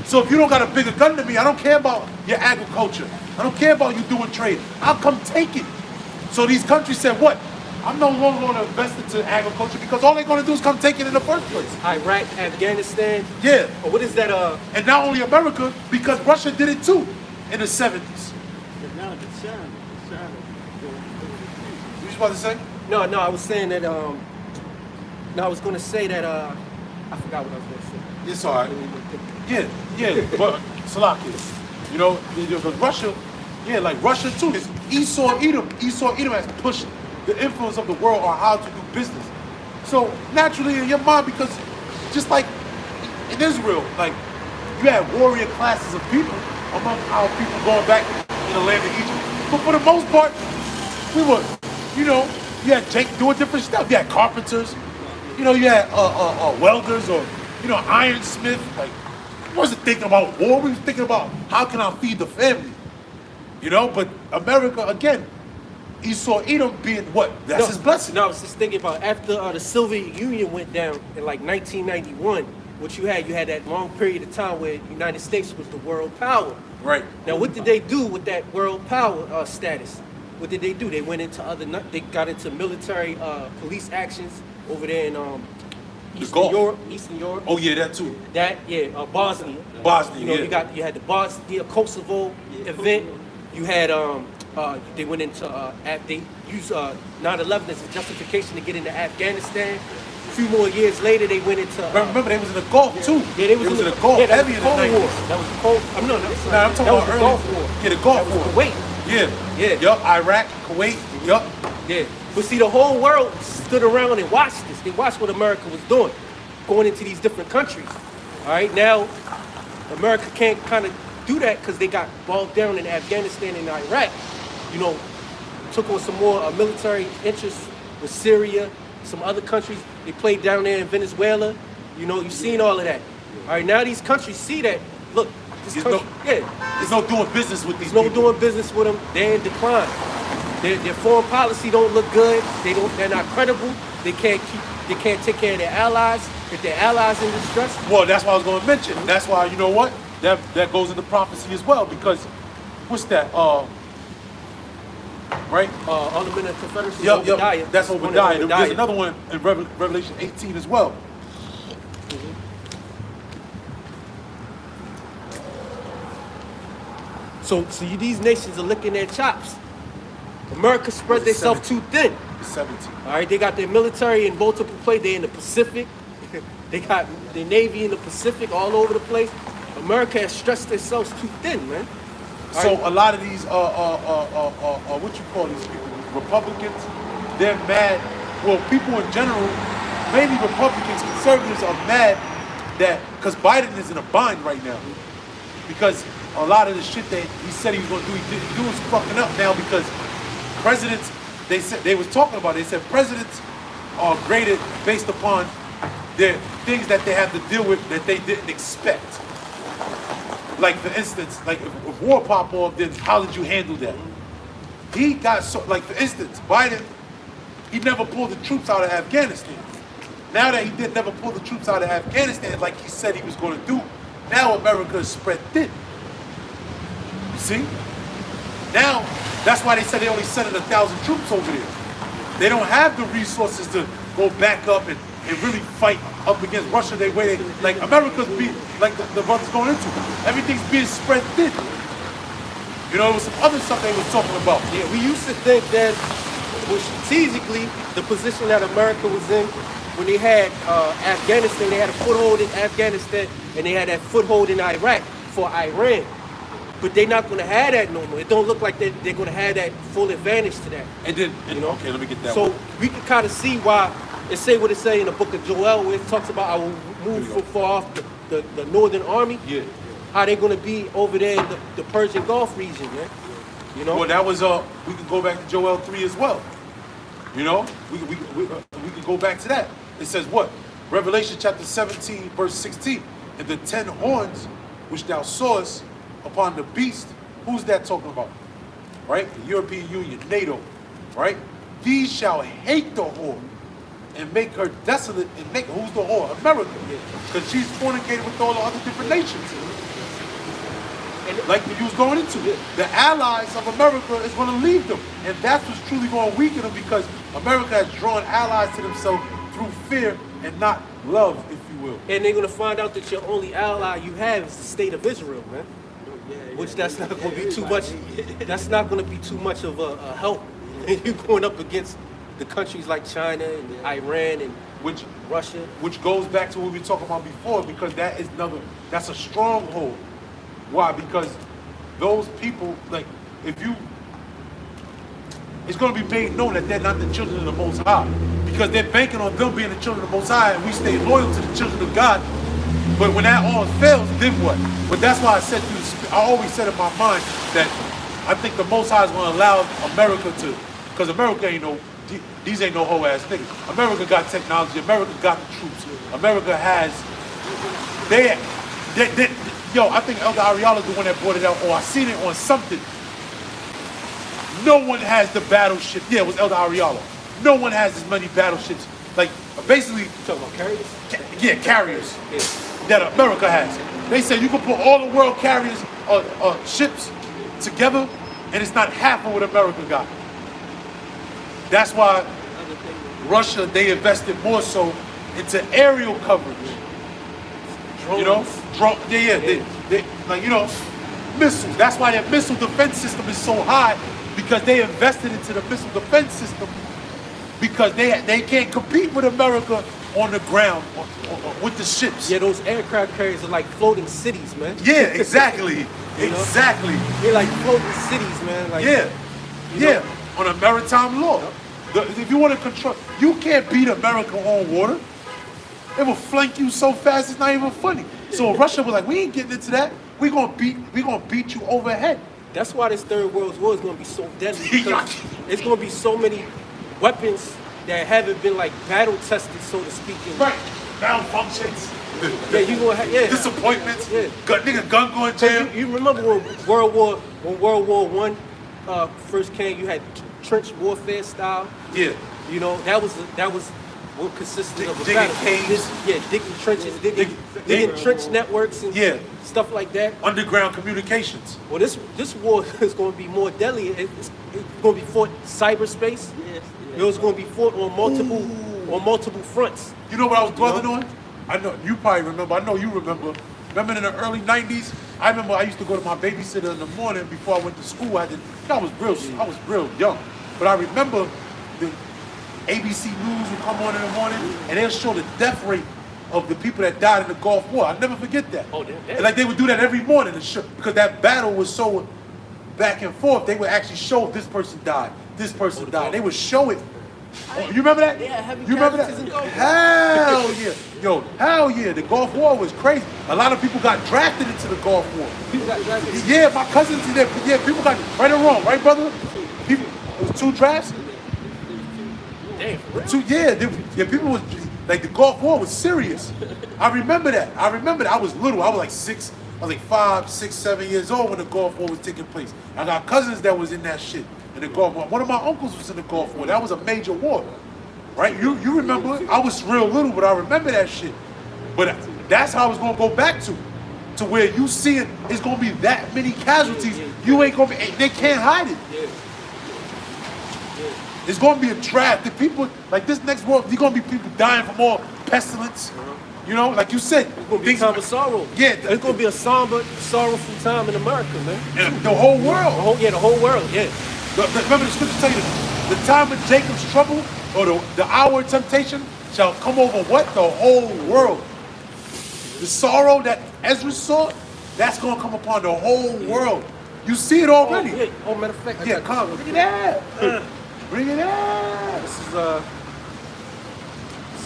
Speaker 1: So if you don't got a bigger gun than me, I don't care about your agriculture. I don't care about you doing trade. I'll come take it. So these countries said, what? I'm no longer going to invest into agriculture because all they're going to do is come take it in the first place.
Speaker 2: Iraq, Afghanistan.
Speaker 1: Yeah.
Speaker 2: Or what is that?
Speaker 1: And not only America, because Russia did it too in the 70s.
Speaker 3: But now the China.
Speaker 1: You was about to say?
Speaker 2: No, I was saying that. No, I was going to say that. I forgot what I was going to say.
Speaker 1: It's all right. Yeah, but Salakia, you know, because Russia, yeah, like Russia too. It's Esau Edom. Esau Edom has pushed the influence of the world on how to do business. So naturally in your mind, because just like in Israel, like you had warrior classes of people among our people going back in the land of Egypt. But for the most part, we were, you know, you had Jake doing different stuff. You had carpenters, you know, you had welders or, you know, ironsmith. Like, we wasn't thinking about war. We was thinking about how can I feed the family. You know, but America, again, Esau Edom being what? That's his blessing.
Speaker 2: No, I was just thinking about after the Soviet Union went down in like 1991, what you had that long period of time where the United States was the world power.
Speaker 1: Right.
Speaker 2: Now, what did they do with that world power status? What did they do? They went into they got into military police actions over there in Eastern Europe.
Speaker 1: Oh yeah, that too.
Speaker 2: Bosnia.
Speaker 1: Bosnia,
Speaker 2: you know, you had the Bosnia Kosovo event. You had they went into they used 9/11 as a justification to get into Afghanistan. A few more years later, they went into.
Speaker 1: Remember, they was in the Gulf too.
Speaker 2: Yeah, they was in the
Speaker 1: Gulf.
Speaker 2: Yeah, that
Speaker 1: heavy
Speaker 2: was
Speaker 1: in
Speaker 2: the
Speaker 1: the
Speaker 2: Cold
Speaker 1: 90s.
Speaker 2: War. That was the Cold. I'm talking
Speaker 1: about early.
Speaker 2: Gulf War.
Speaker 1: Yeah, the Gulf
Speaker 2: That was
Speaker 1: War.
Speaker 2: Kuwait.
Speaker 1: Yeah.
Speaker 2: Yeah.
Speaker 1: Yup. Iraq, Kuwait. Yup.
Speaker 2: Yeah. But see, the whole world stood around and watched this. They watched what America was doing, going into these different countries. All right, now America can't kind of do that because they got bogged down in Afghanistan and Iraq. You know, took on some more military interests with Syria, some other countries. They played down there in Venezuela. You know, you've seen all of that. All right, now these countries see that. Look, this country,
Speaker 1: there's no doing business with these
Speaker 2: there's no
Speaker 1: people.
Speaker 2: doing business with them. They're in decline. Their foreign policy don't look good. They're not credible. They can't take care of their allies. If their allies in distress.
Speaker 1: Well, that's what I was going to mention. That's why, you know what? That goes into prophecy as well, because what's that? Right?
Speaker 2: Ornament of Confederacy.
Speaker 1: Yep.
Speaker 2: Obadiah.
Speaker 1: That's Obadiah.
Speaker 2: Obadiah.
Speaker 1: There's another one in Revelation 18 as well.
Speaker 2: So these nations are licking their chops. America spread themselves too thin.
Speaker 1: 17.
Speaker 2: All right, they got their military in multiple places. They're in the Pacific. They got their Navy in the Pacific, all over the place. America has stretched themselves too thin, man.
Speaker 1: So a lot of these, what you call these people, Republicans, they're mad. Well, people in general, mainly Republicans, conservatives are mad that, because Biden is in a bind right now. Because a lot of the shit that he said he was going to do, he didn't do is fucking up now, because presidents, they was talking about it. They said presidents are graded based upon the things that they have to deal with that they didn't expect. Like, for instance, like if war pop off, then how did you handle that? He got so, like, for instance, Biden, he never pulled the troops out of Afghanistan. Now that he did never pull the troops out of Afghanistan like he said he was going to do, now America is spread thin. You see? Now, that's why they said they only sent 1,000 troops over there. They don't have the resources to go back up and really fight up against Russia like America's being, like the brothers going into. Everything's being spread thin. You know, there was some other stuff they was talking about.
Speaker 2: Yeah, we used to think that was strategically the position that America was in when they had Afghanistan. They had a foothold in Afghanistan and they had that foothold in Iraq for Iran. But they're not going to have that no more. It don't look like they're going to have that full advantage to that.
Speaker 1: Okay, let me get that
Speaker 2: so
Speaker 1: one.
Speaker 2: we can kind of see why it say what it say in the book of Joel, where it talks about I will move from far off the northern army.
Speaker 1: Yeah.
Speaker 2: How they're going to be over there in the Persian Gulf region, man. You know?
Speaker 1: Well, that was, we can go back to Joel 3 as well. You know, we can go back to that. It says what? Revelation chapter 17, verse 16. And the 10 horns which thou sawest upon the beast, who's that talking about? Right? The European Union, NATO, right? These shall hate the whore and make her desolate and make, who's the whore? America. Because she's fornicated with all the other different nations. And like you was going into, the allies of America is going to leave them. And that's what's truly going to weaken them, because America has drawn allies to themselves through fear and not love, if you will.
Speaker 2: And they're going to find out that your only ally you have is the state of Israel, man. Which that's not going to be too much. That's not going to be too much of a help. You're going up against the countries like China and Iran and Russia.
Speaker 1: Which goes back to what we were talking about before, because that's a stronghold. Why? Because those people, like, it's going to be made known that they're not the children of the Most High, because they're banking on them being the children of the Most High, and we stay loyal to the children of God. But when that all fails, then what? But that's why I always said in my mind that I think the Most High is going to allow America to, because America these ain't no whole ass niggas. America got technology. America got the troops. America has, I think Elder Ariala's the one that brought it out, or I seen it on something. No one has the battleship. Yeah, it was Elder Ariala. No one has as many battleships. Like, basically,
Speaker 2: talking about carriers?
Speaker 1: carriers
Speaker 2: Yeah.
Speaker 1: that America has. They said you can put all the world carriers ships together, and it's not half of what America got. That's why Russia, they invested more so into aerial coverage.
Speaker 2: Drones.
Speaker 1: You know, they like, you know, missiles. That's why their missile defense system is so high, because they invested into the missile defense system, because they can't compete with America on the ground with the ships.
Speaker 2: Yeah, those aircraft carriers are like floating cities, man.
Speaker 1: Yeah, exactly.
Speaker 2: You know?
Speaker 1: Exactly.
Speaker 2: They're like floating cities, man. Like,
Speaker 1: Yeah.
Speaker 2: you
Speaker 1: Yeah.
Speaker 2: know?
Speaker 1: On a maritime law. If you want to control, you can't beat America on water. It will flank you so fast it's not even funny. So Russia was like, we ain't getting into that. We gonna beat you overhead.
Speaker 2: That's why this third world war is gonna be so deadly, because it's gonna be so many weapons that haven't been like battle tested, so to speak.
Speaker 1: Right. Malfunctions.
Speaker 2: Yeah, you gonna have
Speaker 1: Disappointments.
Speaker 2: Yeah.
Speaker 1: Gun going jam.
Speaker 2: You remember when World War One first came? You had trench warfare style.
Speaker 1: Yeah.
Speaker 2: You know, that was what consisted of a
Speaker 1: Digging
Speaker 2: battle.
Speaker 1: caves.
Speaker 2: Digging trenches, digging
Speaker 1: Digging-
Speaker 2: trench networks and
Speaker 1: Yeah.
Speaker 2: stuff like that.
Speaker 1: Underground communications.
Speaker 2: Well, this war is going to be more deadly. It's going to be fought cyberspace.
Speaker 3: Yes,
Speaker 2: It was going to be fought on multiple fronts.
Speaker 1: You know what I was dwelling
Speaker 2: know?
Speaker 1: on? I know you probably remember. I know you remember. Remember in the early '90s? I remember I used to go to my babysitter in the morning before I went to school. I was real young, but I remember the ABC News would come on in the morning and they'll show the death rate of the people that died in the Gulf War. I'll never forget that.
Speaker 2: Oh, yeah.
Speaker 1: And like they would do that every morning to show, because that battle was so back and forth. They would actually show this person died, this person died. They would show it. Oh, you remember that?
Speaker 2: Yeah, heavy
Speaker 1: You remember that?
Speaker 2: casualties in Gulf War.
Speaker 1: Hell yeah. Yo, hell yeah. The Gulf War was crazy. A lot of people got drafted into the Gulf War.
Speaker 2: People got drafted.
Speaker 1: Yeah, my cousins, yeah, people got, right or wrong, right, brother? People, it was 2 drafts?
Speaker 2: Damn, for real?
Speaker 1: 2, yeah, people was, like, the Gulf War was serious. I remember that. I was little. I was like 6, I was like 5, 6, 7 years old when the Gulf War was taking place. I got cousins that was in that shit, in the Gulf War. One of my uncles was in the Gulf War. That was a major war, right? You remember? I was real little, but I remember that shit. But that's how it's gonna go back to where you see it, it's gonna be that many casualties. You ain't gonna be, they can't hide it. It's gonna be a draft. The people, like this next war, there's gonna be people dying from all pestilence. You know, like you said,
Speaker 2: It's going to be a time of sorrow.
Speaker 1: Yeah,
Speaker 2: It's going to be a somber, sorrowful time in America, man.
Speaker 1: and the whole world.
Speaker 2: The whole world, yeah.
Speaker 1: Remember the scripture tell you, the time of Jacob's trouble, or the hour of temptation, shall come over what? The whole world. The sorrow that Ezra saw, that's gonna come upon the whole world. You see it already.
Speaker 2: Oh, yeah. Oh, matter of fact, I
Speaker 1: Yeah,
Speaker 2: got
Speaker 1: come,
Speaker 2: this.
Speaker 1: bring it out. Bring it out.
Speaker 2: This is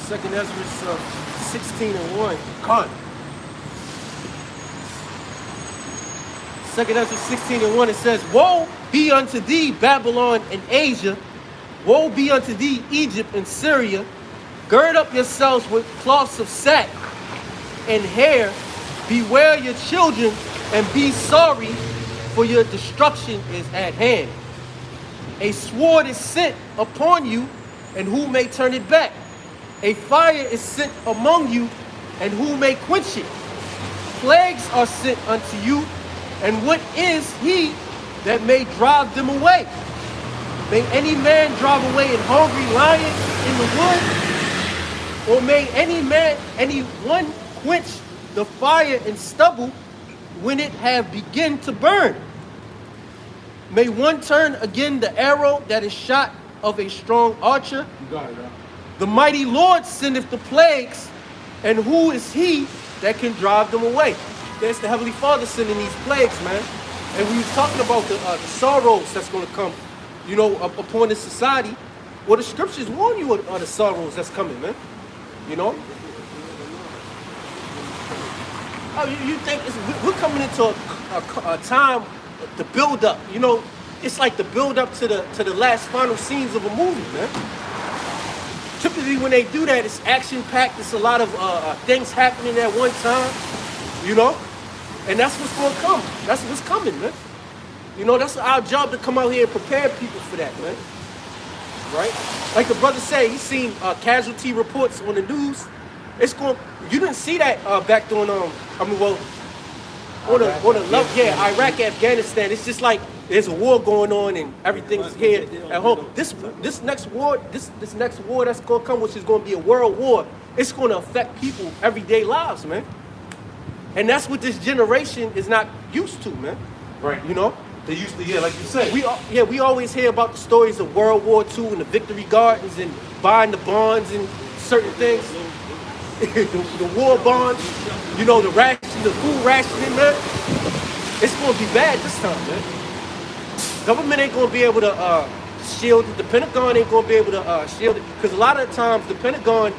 Speaker 2: 2nd Ezra 16:1.
Speaker 1: Come.
Speaker 2: 2nd Ezra 16:1, it says, "Woe be unto thee, Babylon and Asia. Woe be unto thee, Egypt and Syria. Gird up yourselves with cloths of sack and hair. Beware your children and be sorry, for your destruction is at hand. A sword is sent upon you, and who may turn it back? A fire is sent among you, and who may quench it? Plagues are sent unto you, and what is he that may drive them away? May any man drive away an hungry lion in the wood? Or may any one quench the fire and stubble when it have begun to burn? May one turn again the arrow that is shot of a strong archer?
Speaker 4: You got it, bro.
Speaker 2: The mighty Lord sendeth the plagues, and who is he that can drive them away?" That's the Heavenly Father sending these plagues, man. And we was talking about the sorrows that's going to come, you know, upon this society. Well, the scriptures warn you of the sorrows that's coming, man. You know? Oh, you think we're coming into a time to build up, you know? It's like the build up to the last final scenes of a movie, man. Typically, when they do that, it's action-packed. It's a lot of things happening at one time, you know? And that's what's going to come. That's what's coming, man. You know, that's our job to come out here and prepare people for that, man. Right? Like the brother said, he's seen casualty reports on the news. It's going. You didn't see that back during Iraq, Afghanistan. It's just like there's a war going on and everything's here at home. This next war that's gonna come, which is gonna be a world war, it's gonna affect people everyday lives, man. And that's what this generation is not used to, man.
Speaker 1: Right.
Speaker 2: You know?
Speaker 1: They used to, like you said.
Speaker 2: We always hear about the stories of World War II and the Victory Gardens and buying the bonds and certain things. the war bonds, you know, the food rationing, man. It's gonna be bad this time, man. Government ain't gonna be able to shield it. The Pentagon ain't gonna be able to shield it. Because a lot of the times the Pentagon,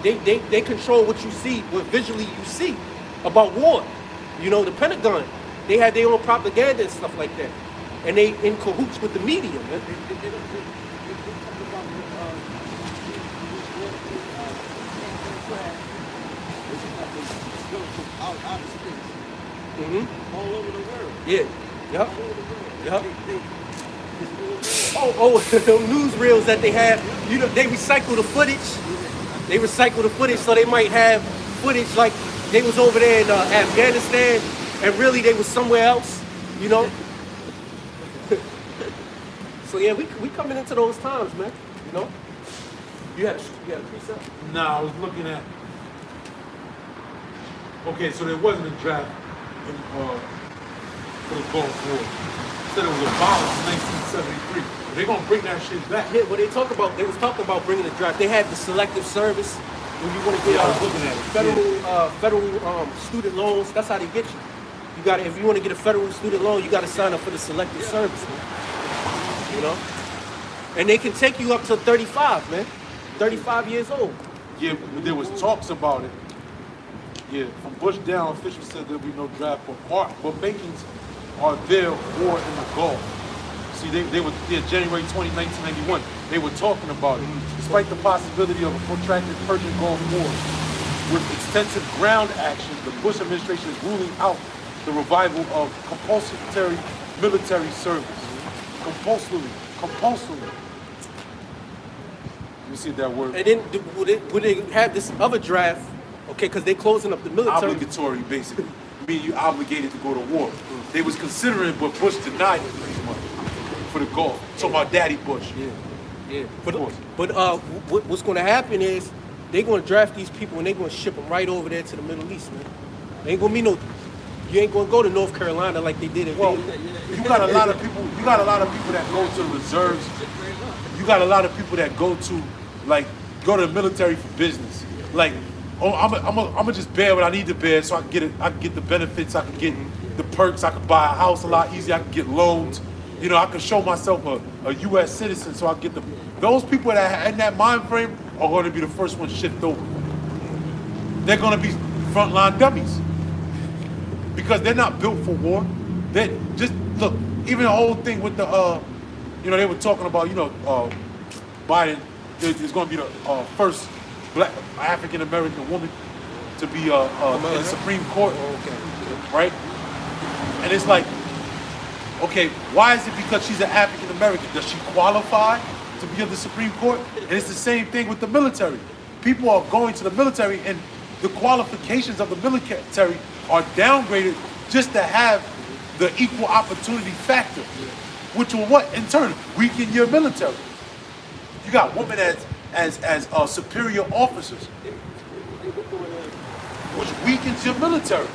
Speaker 2: they control what you see, what visually you see about war. You know, the Pentagon, they have their own propaganda and stuff like that. And they in cahoots with the media, man. Mm-hmm.
Speaker 3: All over the world.
Speaker 2: Yeah. Yep.
Speaker 3: All over the world.
Speaker 2: Yep.
Speaker 3: They
Speaker 2: The newsreels that they have, you know, they recycle the footage. They recycle the footage so they might have footage like they was over there in Afghanistan and really they was somewhere else, you know? So yeah, we coming into those times, man, you know? You had a precept?
Speaker 1: Nah, I was looking at. Okay, so there wasn't a draft for the Gulf War. Said it was abolished in 1973. They're gonna bring that shit back.
Speaker 2: Yeah, what they was talking about bringing the draft. They had the selective service when you want to get
Speaker 1: I was looking at it.
Speaker 2: federal student loans. That's how they get you. You got if you want to get a federal student loan, you got to sign up for the selective service, man. You know, and they can take you up to 35, man. 35 years old.
Speaker 1: Yeah, there was talks about it. Yeah, from Bush down, officials said there'll be no draft, but Makings are their war in the Gulf. See, they were January 20, 1991. They were talking about it. Despite the possibility of a protracted Persian Gulf War, with extensive ground action, the Bush administration is ruling out the revival of compulsory military service. Compulsory. You see that word?
Speaker 2: And then would they have this other draft? Okay, because they closing up the military.
Speaker 1: Obligatory, basically. Meaning you obligated to go to war. They was considering, but Bush denied it pretty much for the Gulf. Talking about Daddy Bush.
Speaker 2: Yeah.
Speaker 1: But
Speaker 2: What's going to happen is they're going to draft these people and they're going to ship them right over there to the Middle East, man. They ain't going to be no. You ain't going to go to North Carolina like they did in.
Speaker 1: well, you got a lot of people. You got a lot of people that go to the reserves. You got a lot of people that go to the military for business. Like, I'm just bear what I need to bear, so I can get the benefits. I can get the perks. I can buy a house a lot easier. I can get loans. You know, I can show myself a U.S. citizen, so I get those people that in that mind frame are going to be the first ones shipped over. They're going to be frontline dummies because they're not built for war. They just look. Even the whole thing with the, they were talking about, Biden. There's going to be the first Black African American woman to be in the Supreme Court, right? And it's like, okay, why is it because she's an African American? Does she qualify to be on the Supreme Court? And it's the same thing with the military. People are going to the military, and the qualifications of the military are downgraded just to have the equal opportunity factor, which will what in turn weaken your military. You got women as superior officers, which weakens your military.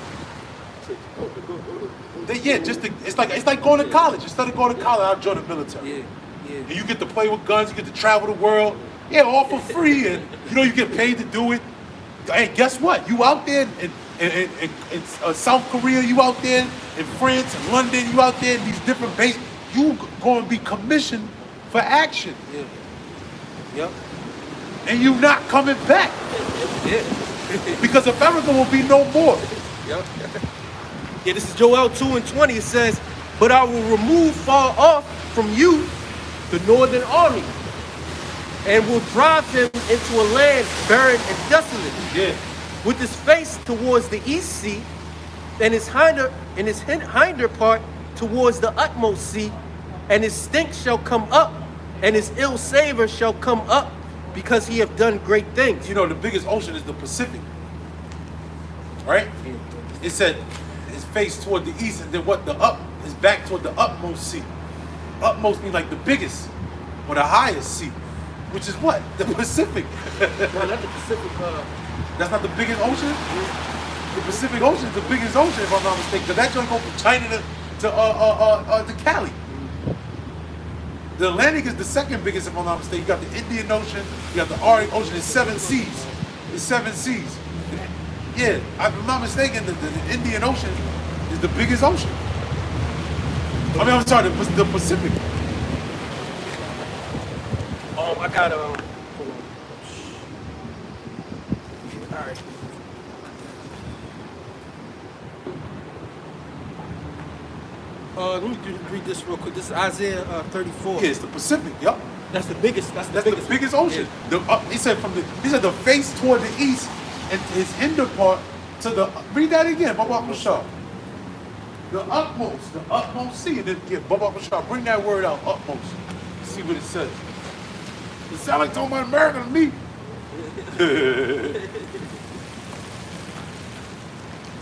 Speaker 1: It's like going to college. Instead of going to college, I'll join the military.
Speaker 2: Yeah.
Speaker 1: And you get to play with guns, you get to travel the world, all for free, and you get paid to do it. Hey, guess what? You out there in South Korea, you out there in France and London, you out there in these different bases. You going to be commissioned for action.
Speaker 2: Yeah. Yep.
Speaker 1: And you not coming back.
Speaker 2: Yeah.
Speaker 1: Because America will be no more.
Speaker 2: Yep. Yeah, this is Joel 2:20. It says, "But I will remove far off from you the northern army, and will drive him into a land barren and desolate, with his face towards the east sea, and his hinder part towards the utmost sea, and his stink shall come up, and his ill savor shall come up, because he have done great things.
Speaker 1: You know, the biggest ocean is the Pacific. Right? It said his face toward the east, and then what? His back toward the utmost sea. Utmost means like the biggest or the highest sea, which is what? The Pacific.
Speaker 2: No, not the Pacific.
Speaker 1: That's not the biggest ocean? The Pacific Ocean is the biggest ocean, if I'm not mistaken, because that joint go from China to Cali. The Atlantic is the second biggest, if I'm not mistaken. You got the Indian Ocean, you got the Arctic Ocean. It's 7 seas. It's 7 seas. Yeah, if I'm not mistaken, the Indian Ocean is the biggest ocean. I mean, I'm sorry, the Pacific.
Speaker 2: I got hold on. All right. Let me read this real quick. This is Isaiah 34.
Speaker 1: Yeah, it's the Pacific. Yup.
Speaker 2: That's the biggest. That's the
Speaker 1: biggest ocean.
Speaker 2: Yeah.
Speaker 1: He said the face toward the east and his hinder part to the. Read that again, Baba Bashar. The utmost sea. And then, yeah, Baba Bashar, bring that word out, utmost. See what it says. It sounds like talking about America to me.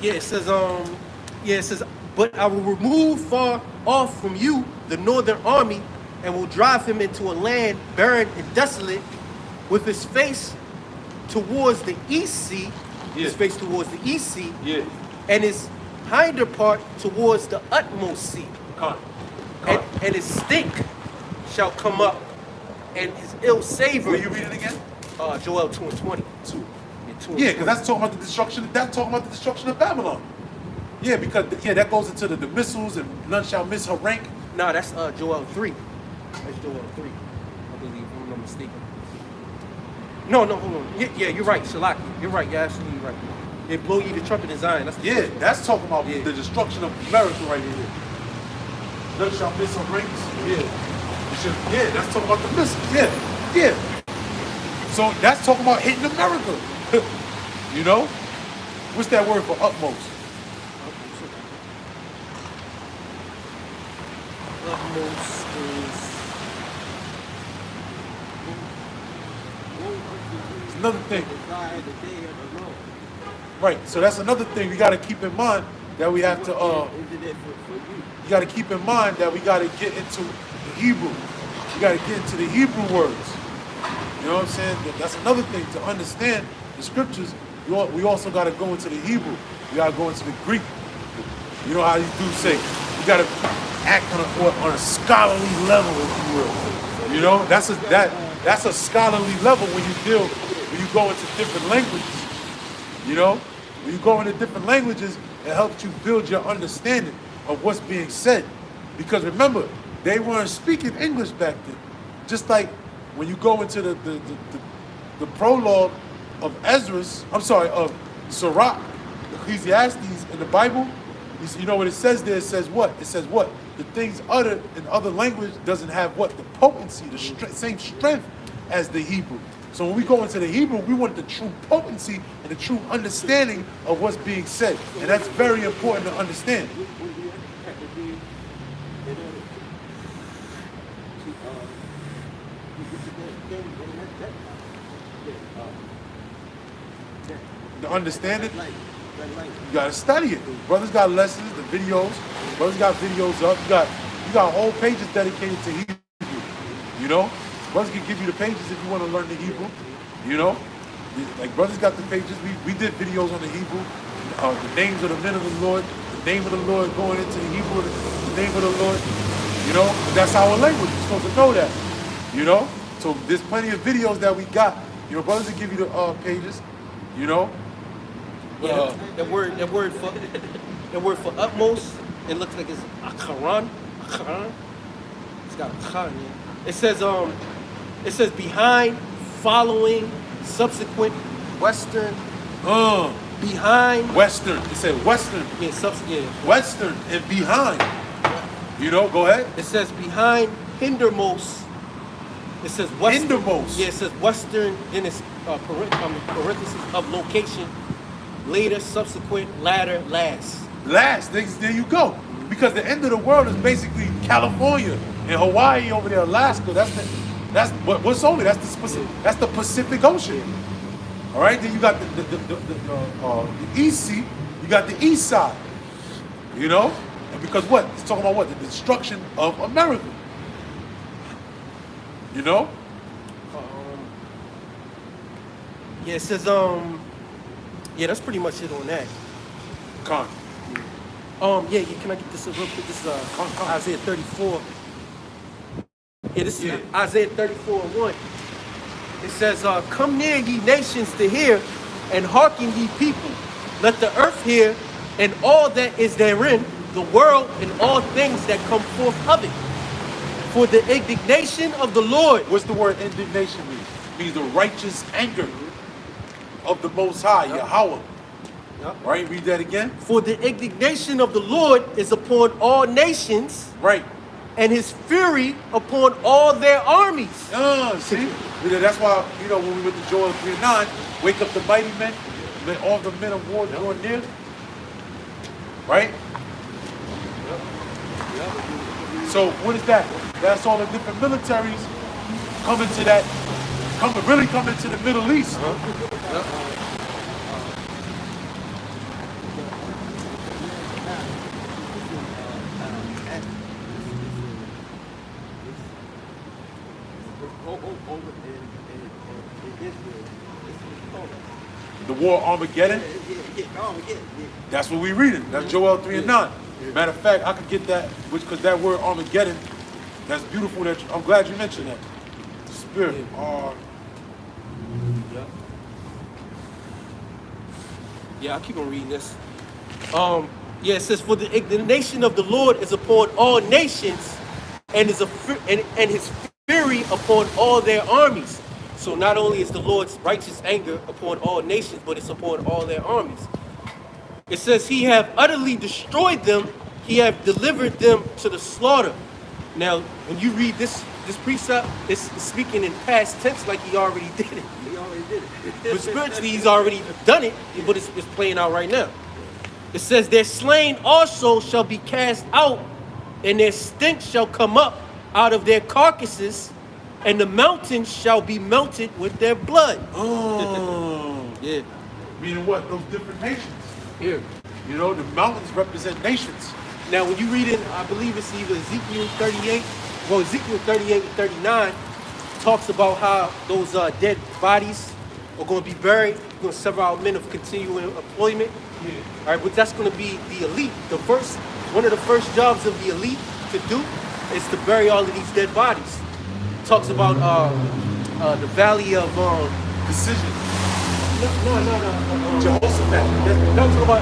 Speaker 2: Yeah, it says, but I will remove far off from you the northern army, and will drive him into a land barren and desolate, with his face towards the east sea, his face towards the east sea, and his hinder part towards the utmost sea. And his stink shall come up, and his ill savor.
Speaker 1: Will you read it again?
Speaker 2: Joel 2:20.
Speaker 1: Yeah, because that's talking about the destruction. That's talking about the destruction of Babylon. Yeah, because that goes into the missiles, and none shall miss her rank.
Speaker 2: No, that's Joel 3. That's Joel 3, I believe, if I'm not mistaken. No, hold on. Yeah, you're right, Shalaki. You're right. You're absolutely right. They blow you the trumpet in Zion. That's the first one.
Speaker 1: That's talking about the destruction of America right here. None shall miss her ranks. That's talking about the missiles. Yeah. So that's talking about hitting America. You know? What's that word for utmost?
Speaker 2: Utmost
Speaker 1: It's another thing. Right, so that's another thing we got to keep in mind that we have to, you got to keep in mind that we got to get into the Hebrew. We got to get into the Hebrew words. You know what I'm saying? That's another thing to understand the scriptures. We also got to go into the Hebrew. We got to go into the Greek. You know how you do say, you got to act on a scholarly level, if you will. You know, that's a scholarly level when you go into different languages. You know, when you go into different languages, it helps you build your understanding of what's being said. Because remember, they weren't speaking English back then. Just like when you go into the prologue of of Sirach, Ecclesiastes in the Bible, you know what it says there? It says what? It says what? The things uttered in other language doesn't have what? The potency, the same strength as the Hebrew. So when we go into the Hebrew, we want the true potency and the true understanding of what's being said. And that's very important to understand. To understand it, you gotta study it. Brothers got lessons, the videos. Brothers got videos up. You got whole pages dedicated to Hebrew. You know, brothers can give you the pages if you want to learn the Hebrew. You know, like brothers got the pages. We did videos on the Hebrew, the names of the men of the Lord, the name of the Lord going into the Hebrew, the name of the Lord. You know, that's our language. You're supposed to know that. You know, so there's plenty of videos that we got. You know, brothers will give you the pages. You know.
Speaker 2: Yeah, that word for utmost, it looks like it's akaran. It's got a khan. Yeah. It says behind, following, subsequent, western. Behind.
Speaker 1: Western. It said western.
Speaker 2: Yeah,
Speaker 1: Western and behind. You know, go ahead.
Speaker 2: It says behind, hindermost. It says western.
Speaker 1: Hindermost.
Speaker 2: Yeah, it says western. Then it's parentheses of location. Later, subsequent, latter, last.
Speaker 1: Last. There you go. Because the end of the world is basically California and Hawaii over there, Alaska. That's what's over there. That's the Pacific Ocean. All right. Then you got the East Sea. You got the East side. You know, and because what? It's talking about what? The destruction of America. You know.
Speaker 2: Yeah, it says yeah, that's pretty much it on that.
Speaker 1: Con.
Speaker 2: Yeah, can I get this real quick? This is Isaiah 34. Yeah, this is Isaiah 34:1. It says, come near, ye nations, to hear, and hearken, ye people. Let the earth hear, and all that is therein, the world and all things that come forth of it. For the indignation of the Lord.
Speaker 1: What's the word indignation mean? It means the righteous anger of the Most High, Yahweh.
Speaker 2: Yep.
Speaker 1: Right? Read that again.
Speaker 2: For the indignation of the Lord is upon all nations,
Speaker 1: Right.
Speaker 2: and his fury upon all their armies.
Speaker 1: See? That's why, you know, when we went to Joel 3:9, wake up the mighty men, let all the men of war draw near. Right? So what is that? That's all the different militaries coming to that, really coming to the Middle East. The war Armageddon. That's what we reading. That's Joel 3:9. Matter of fact, I could get that, because that word Armageddon, that's beautiful. I'm glad you mentioned that. Spirit.
Speaker 2: Yeah, I'll keep on reading this. Yeah, it says, for the indignation of the Lord is upon all nations, and his fury upon all their armies. So not only is the Lord's righteous anger upon all nations, but it's upon all their armies. It says, he have utterly destroyed them, he have delivered them to the slaughter. Now, when you read this precept, it's speaking in past tense like he already did it.
Speaker 3: He already did it.
Speaker 2: But spiritually, he's already done it, but it's playing out right now. It says, their slain also shall be cast out, and their stink shall come up out of their carcasses, and the mountains shall be melted with their blood. Yeah.
Speaker 1: Meaning what? Those different nations.
Speaker 2: Here.
Speaker 1: You know, the mountains represent nations.
Speaker 2: Now, when you read it, I believe it's either Ezekiel 38, well, Ezekiel 38 and 39 talks about how those dead bodies are going to be buried. You're going to sever out men of continuing employment.
Speaker 1: Yeah.
Speaker 2: All right, but that's going to be the elite. One of the first jobs of the elite to do is to bury all of these dead bodies. Talks about the valley of
Speaker 1: Decision.
Speaker 2: No.
Speaker 1: Jehoshaphat.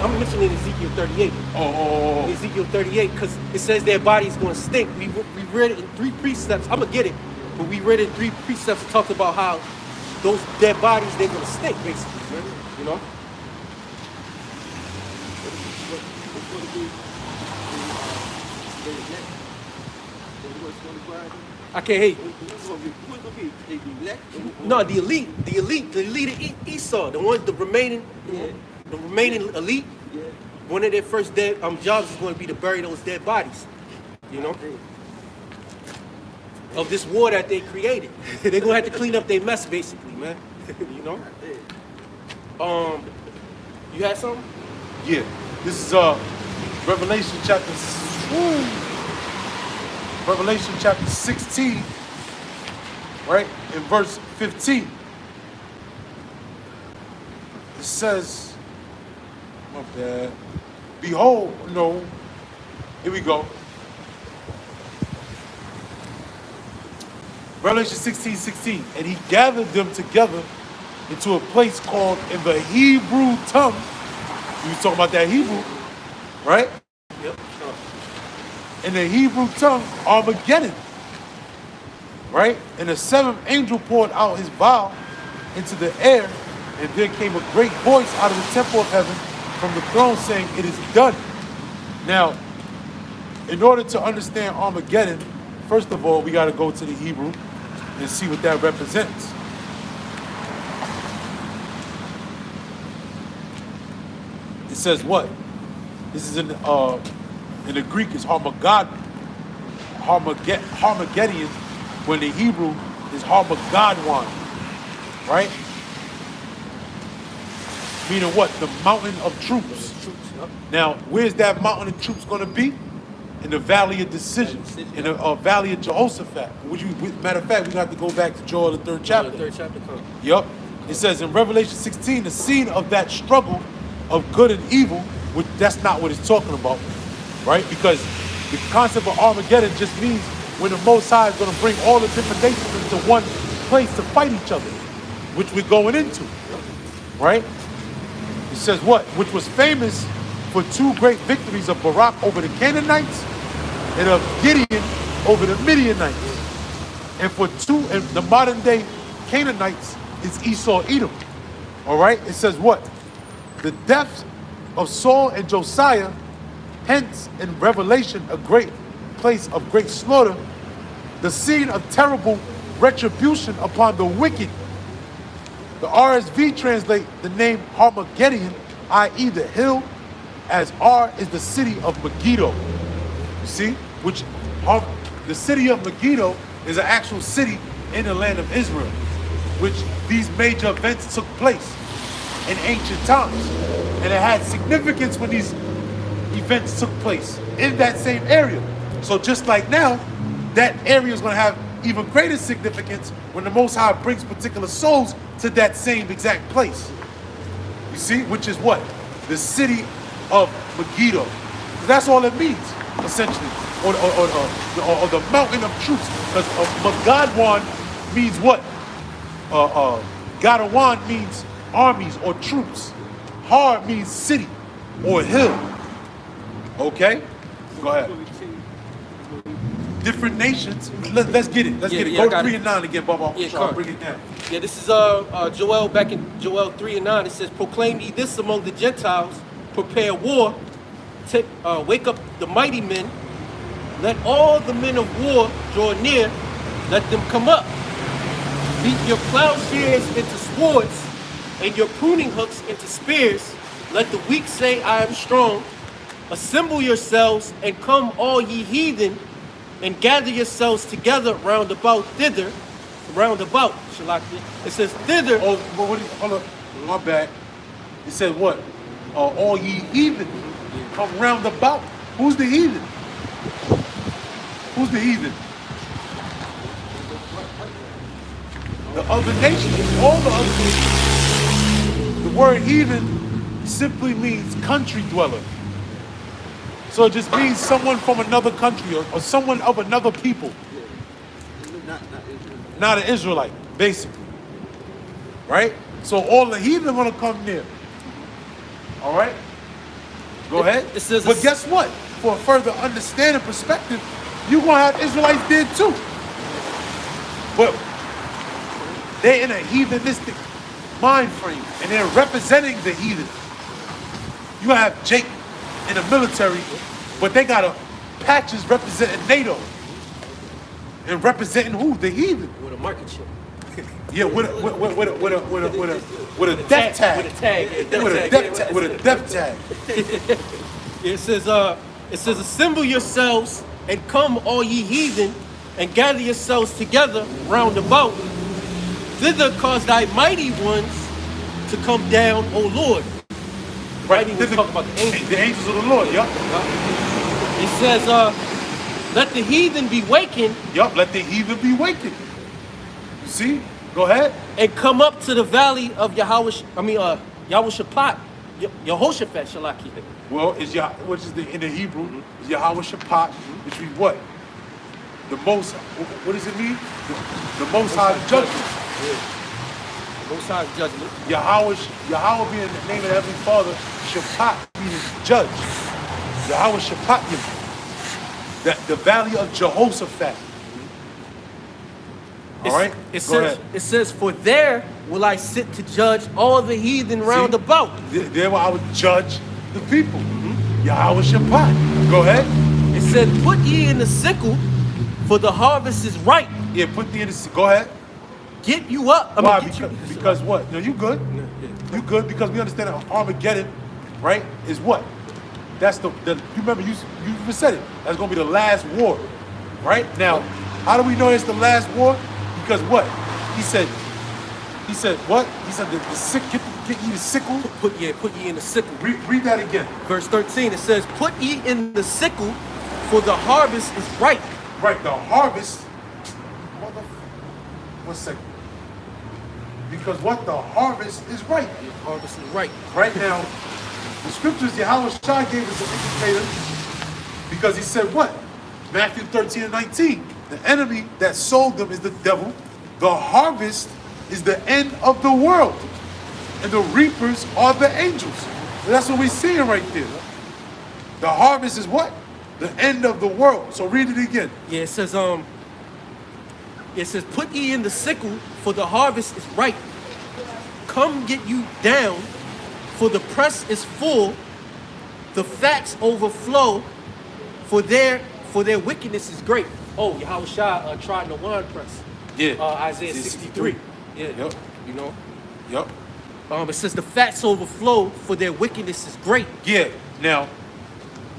Speaker 2: I'm mentioning Ezekiel 38. Ezekiel 38, because it says their body's going to stink. We read it in 3 precepts. I'm going to get it. But we read it in 3 precepts that talks about how those dead bodies, they're going to stink, basically. You know? I can't hear you. No, the elite of Esau, the remaining elite.
Speaker 3: Yeah.
Speaker 2: One of their first dead jobs is going to be to bury those dead bodies. You know, of this war that they created. They're gonna have to clean up their mess, basically, man. You know. You had something?
Speaker 1: Yeah. This is Revelation chapter 16, right? In verse 15. It says, my bad. Behold, no. Here we go. Revelation 16:16. And he gathered them together into a place called in the Hebrew tongue. We was talking about that Hebrew, right?
Speaker 2: Yep.
Speaker 1: In the Hebrew tongue, Armageddon, right? And the seventh angel poured out his vial into the air, and there came a great voice out of the temple of heaven from the throne saying, "It is done." Now, in order to understand Armageddon, first of all, we got to go to the Hebrew and see what that represents. It says what? This is in In the Greek, it's Harmageddon, when the Hebrew is Harmageddon, right? Meaning what? The mountain of troops. Now, where's that mountain of troops going to be? In the Valley of Decision, in the Valley of Jehoshaphat. Matter of fact, we have to go back to Joel, the 3rd chapter.
Speaker 2: The 3rd chapter comes.
Speaker 1: Yup. It says in Revelation 16, the scene of that struggle of good and evil, which that's not what it's talking about, right? Because the concept of Armageddon just means when the Most High is going to bring all the different nations into one place to fight each other, which we're going into, right? It says what? Which was famous for 2 great victories of Barak over the Canaanites and of Gideon over the Midianites. And the modern day Canaanites is Esau, Edom. All right? It says what? The deaths of Saul and Josiah, hence in Revelation, a great place of great slaughter, the scene of terrible retribution upon the wicked. The RSV translate the name Harmageddon, i.e. the hill, as R is the city of Megiddo. You see? Which the city of Megiddo is an actual city in the land of Israel, which these major events took place in ancient times. And it had significance when these events took place in that same area. So just like now, that area is going to have even greater significance when the Most High brings particular souls to that same exact place. You see? Which is what? The city of Megiddo. That's all it means, essentially. Or the mountain of troops. Because Megadwan means what? Gadawan means armies or troops. Har means city or hill. Okay? Go ahead. Different nations. Let's get it. Let's get it. Go to 3 and 9 again, Baba. I'll bring it down.
Speaker 2: Yeah, this is Joel, back in Joel 3 and 9. It says, proclaim ye this among the Gentiles, prepare war, wake up the mighty men, let all the men of war draw near, let them come up. Beat your plowshares into swords, and your pruning hooks into spears. Let the weak say, I am strong. Assemble yourselves, and come all ye heathen, and gather yourselves together round about thither. Round about, Shalaki. It says thither.
Speaker 1: Oh, hold up. My bad. It said what? All ye heathen come round about. Who's the heathen? Who's the heathen? The other nations. All the other nations. The word heathen simply means country dweller. So it just means someone from another country or someone of another people. Not an Israelite, basically. Right? So all the heathen are going to come near. All right? Go ahead. But guess what? For a further understanding perspective, you're going to have Israelites there too. But they're in a heathenistic mind frame, and they're representing the heathen. You have Jake in the military, but they got patches representing NATO. And representing who? The heathen.
Speaker 2: With a market chip.
Speaker 1: Yeah, with a death tag.
Speaker 2: With a tag.
Speaker 1: With a death tag.
Speaker 2: It says, assemble yourselves and come all ye heathen, and gather yourselves together round about. Thither cause thy mighty ones to come down, O Lord.
Speaker 1: Right.
Speaker 2: We're talking about the angels.
Speaker 1: The angels of the Lord, yup.
Speaker 2: It says, let the heathen be wakened.
Speaker 1: Yup, let the heathen be wakened. You see? Go ahead.
Speaker 2: And come up to the valley of Yahushaphat, Yehoshaphat, Shalaki.
Speaker 1: Well, which is in the Hebrew, is Yehoshaphat, which means what? The most, what does it mean? The most high judgment.
Speaker 2: The most high judgment.
Speaker 1: Yahweh being the name of the Heavenly Father, Shaphat meaning judge. Yehoshaphat, the valley of Jehoshaphat. All right?
Speaker 2: It says, for there will I sit to judge all the heathen round about.
Speaker 1: There will I would judge the people. Yehoshaphat. Go ahead.
Speaker 2: It said, put ye in the sickle, for the harvest is ripe.
Speaker 1: Yeah, put the in the Go ahead.
Speaker 2: Get you up.
Speaker 1: Why? Because what? No, you good. You good because we understand that Armageddon, right, is what? That's you remember you said it. That's gonna be the last war, right? Now, how do we know it's the last war? Because what? He said what? He said the sick get ye the sickle.
Speaker 2: Put ye in the sickle.
Speaker 1: Read that again.
Speaker 2: Verse 13, it says, put ye in the sickle, for the harvest is ripe.
Speaker 1: Right, the harvest. One second. Because what? The harvest is ripe.
Speaker 2: The harvest is ripe.
Speaker 1: Right now, the scriptures, Yahweh Shai gave us an indicator because he said what? Matthew 13:19. The enemy that sold them is the devil. The harvest is the end of the world. And the reapers are the angels. So that's what we're seeing right there. The harvest is what? The end of the world. So read it again.
Speaker 2: Yeah, it says, put ye in the sickle, for the harvest is ripe. Come get you down, for the press is full, the fats overflow, for their wickedness is great. Oh, Yahweh Shai tried the wine press.
Speaker 1: Yeah.
Speaker 2: Isaiah 63. Yeah.
Speaker 1: Yep.
Speaker 2: You know?
Speaker 1: Yep.
Speaker 2: It says the fats overflow, for their wickedness is great.
Speaker 1: Yeah. Now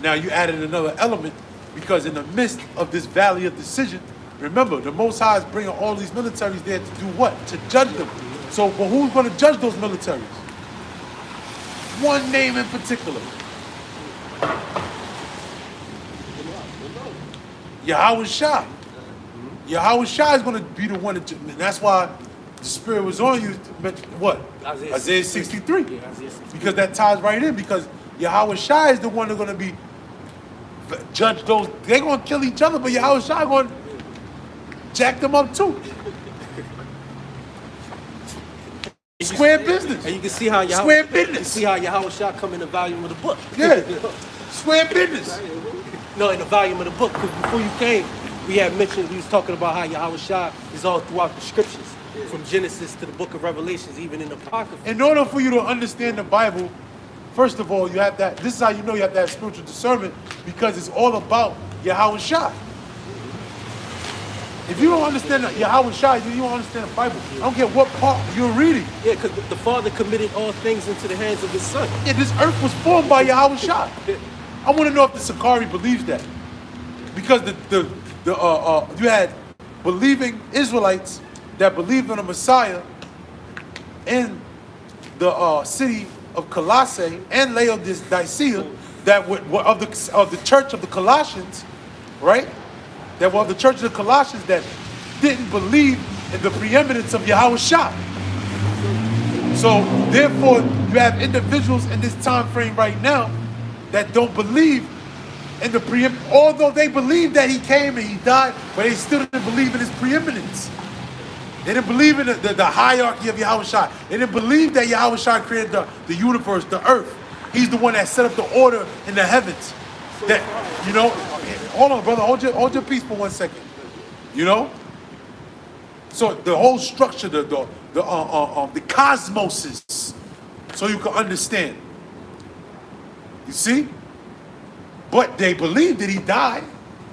Speaker 1: you added another element because in the midst of this valley of decision, remember, the Most High is bringing all these militaries there to do what? To judge them. So, but who's going to judge those militaries? One name in particular. Yahweh Shai. Yahweh Shai is going to be the one to judge. And that's why the Spirit was on you to mention what? Isaiah 63.
Speaker 2: Yeah, Isaiah 63.
Speaker 1: Because that ties right in. Because Yahweh Shai is the one that's going to be judge those. They're going to kill each other, but Yahweh Shai going to jack them up too. Square business.
Speaker 2: And you can see how Yahweh,
Speaker 1: Square business.
Speaker 2: You see how Yahweh Shai come in the volume of the book.
Speaker 1: Yeah. Square business.
Speaker 2: No, in the volume of the book. Because before you came, we had mentioned, we was talking about how Yahweh Shai is all throughout the scriptures. From Genesis to the book of Revelations, even in the Apocrypha.
Speaker 1: In order for you to understand the Bible, first of all, you have that. This is how you know you have to have spiritual discernment, because it's all about Yahweh Shai. If you don't understand Yahweh Shai, you don't understand the Bible. I don't care what part you're reading.
Speaker 2: Yeah, because the Father committed all things into the hands of His Son.
Speaker 1: Yeah, this earth was formed by Yahweh Shai. I want to know if the Sakari believes that, because you had believing Israelites that believed in a Messiah in the city of Colossae and Laodicea, that were of the church of the Colossians, right? That were of the church of the Colossians that didn't believe in the preeminence of Yahweh Shai. So therefore, you have individuals in this time frame right now that don't believe in the preeminence, although they believe that he came and he died, but they still didn't believe in his preeminence. They didn't believe in the hierarchy of Yahweh Shai. They didn't believe that Yahweh Shai created the universe, the earth. He's the one that set up the order in the heavens. That, you know, hold on, brother, hold your peace for 1 second. You know? So the whole structure, the cosmos, so you can understand. You see? But they believed that he died,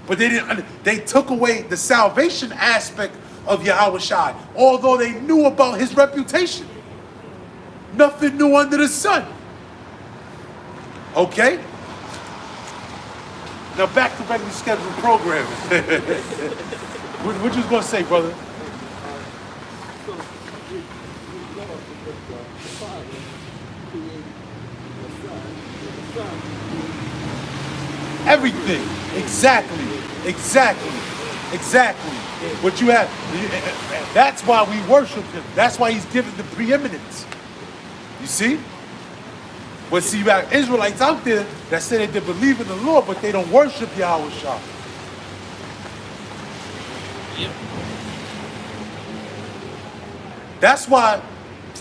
Speaker 1: but they didn't. They took away the salvation aspect of Yahweh Shai, although they knew about his reputation. Nothing new under the sun. Okay? Now back to regularly scheduled programming. What you was gonna say, brother? Everything. Exactly. What you have, that's why we worship him. That's why he's given the preeminence. You see? But see, you have Israelites out there that say that they believe in the Lord, but they don't worship Yahweh Shai.
Speaker 2: Yep.
Speaker 1: That's why,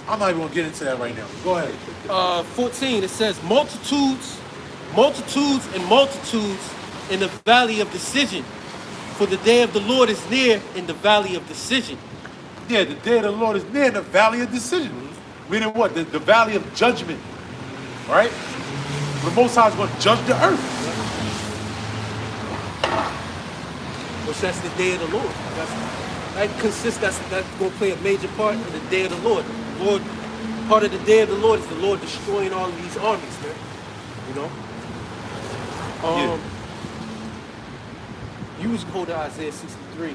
Speaker 1: I'm not even going to get into that right now. Go ahead.
Speaker 2: 14, it says, multitudes in the valley of decision. For the day of the Lord is near in the valley of decision.
Speaker 1: Yeah, the day of the Lord is near in the valley of decision. Meaning what? The valley of judgment. Right? The Most High is going to judge the earth.
Speaker 2: Which that's the day of the Lord. That's going to play a major part in the day of the Lord. Part of the day of the Lord is the Lord destroying all of these armies, man. You know? You was quoting Isaiah 63.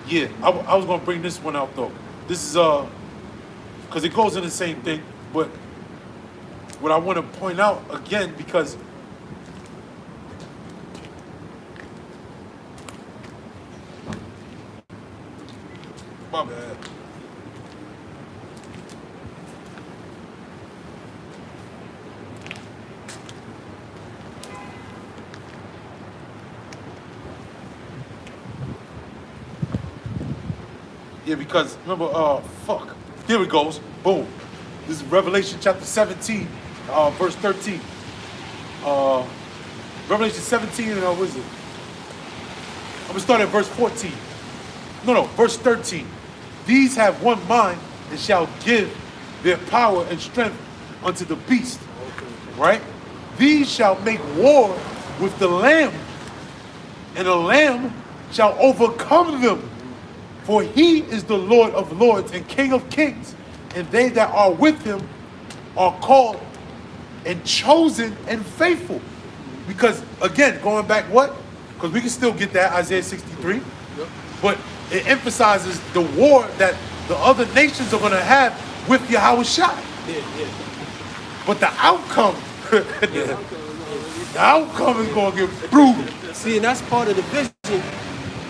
Speaker 1: Yeah, I was gonna bring this one out though. This is because it goes in the same thing, but what I want to point out again, because my bad. Yeah, because remember, fuck. Here it goes. Boom. This is Revelation chapter 17, verse 13. Revelation 17, and what is it? I'm gonna start at verse 14. No, verse 13. These have one mind and shall give their power and strength unto the beast. Right? These shall make war with the Lamb, and the Lamb shall overcome them. For he is the Lord of lords and King of kings, and they that are with him are called and chosen and faithful. Because again, going back what? Because we can still get that, Isaiah 63. Yep. But it emphasizes the war that the other nations are going to have with Yahushua.
Speaker 2: Yeah.
Speaker 1: But the outcome, the outcome is going to get brutal.
Speaker 2: See, and that's part of the vision.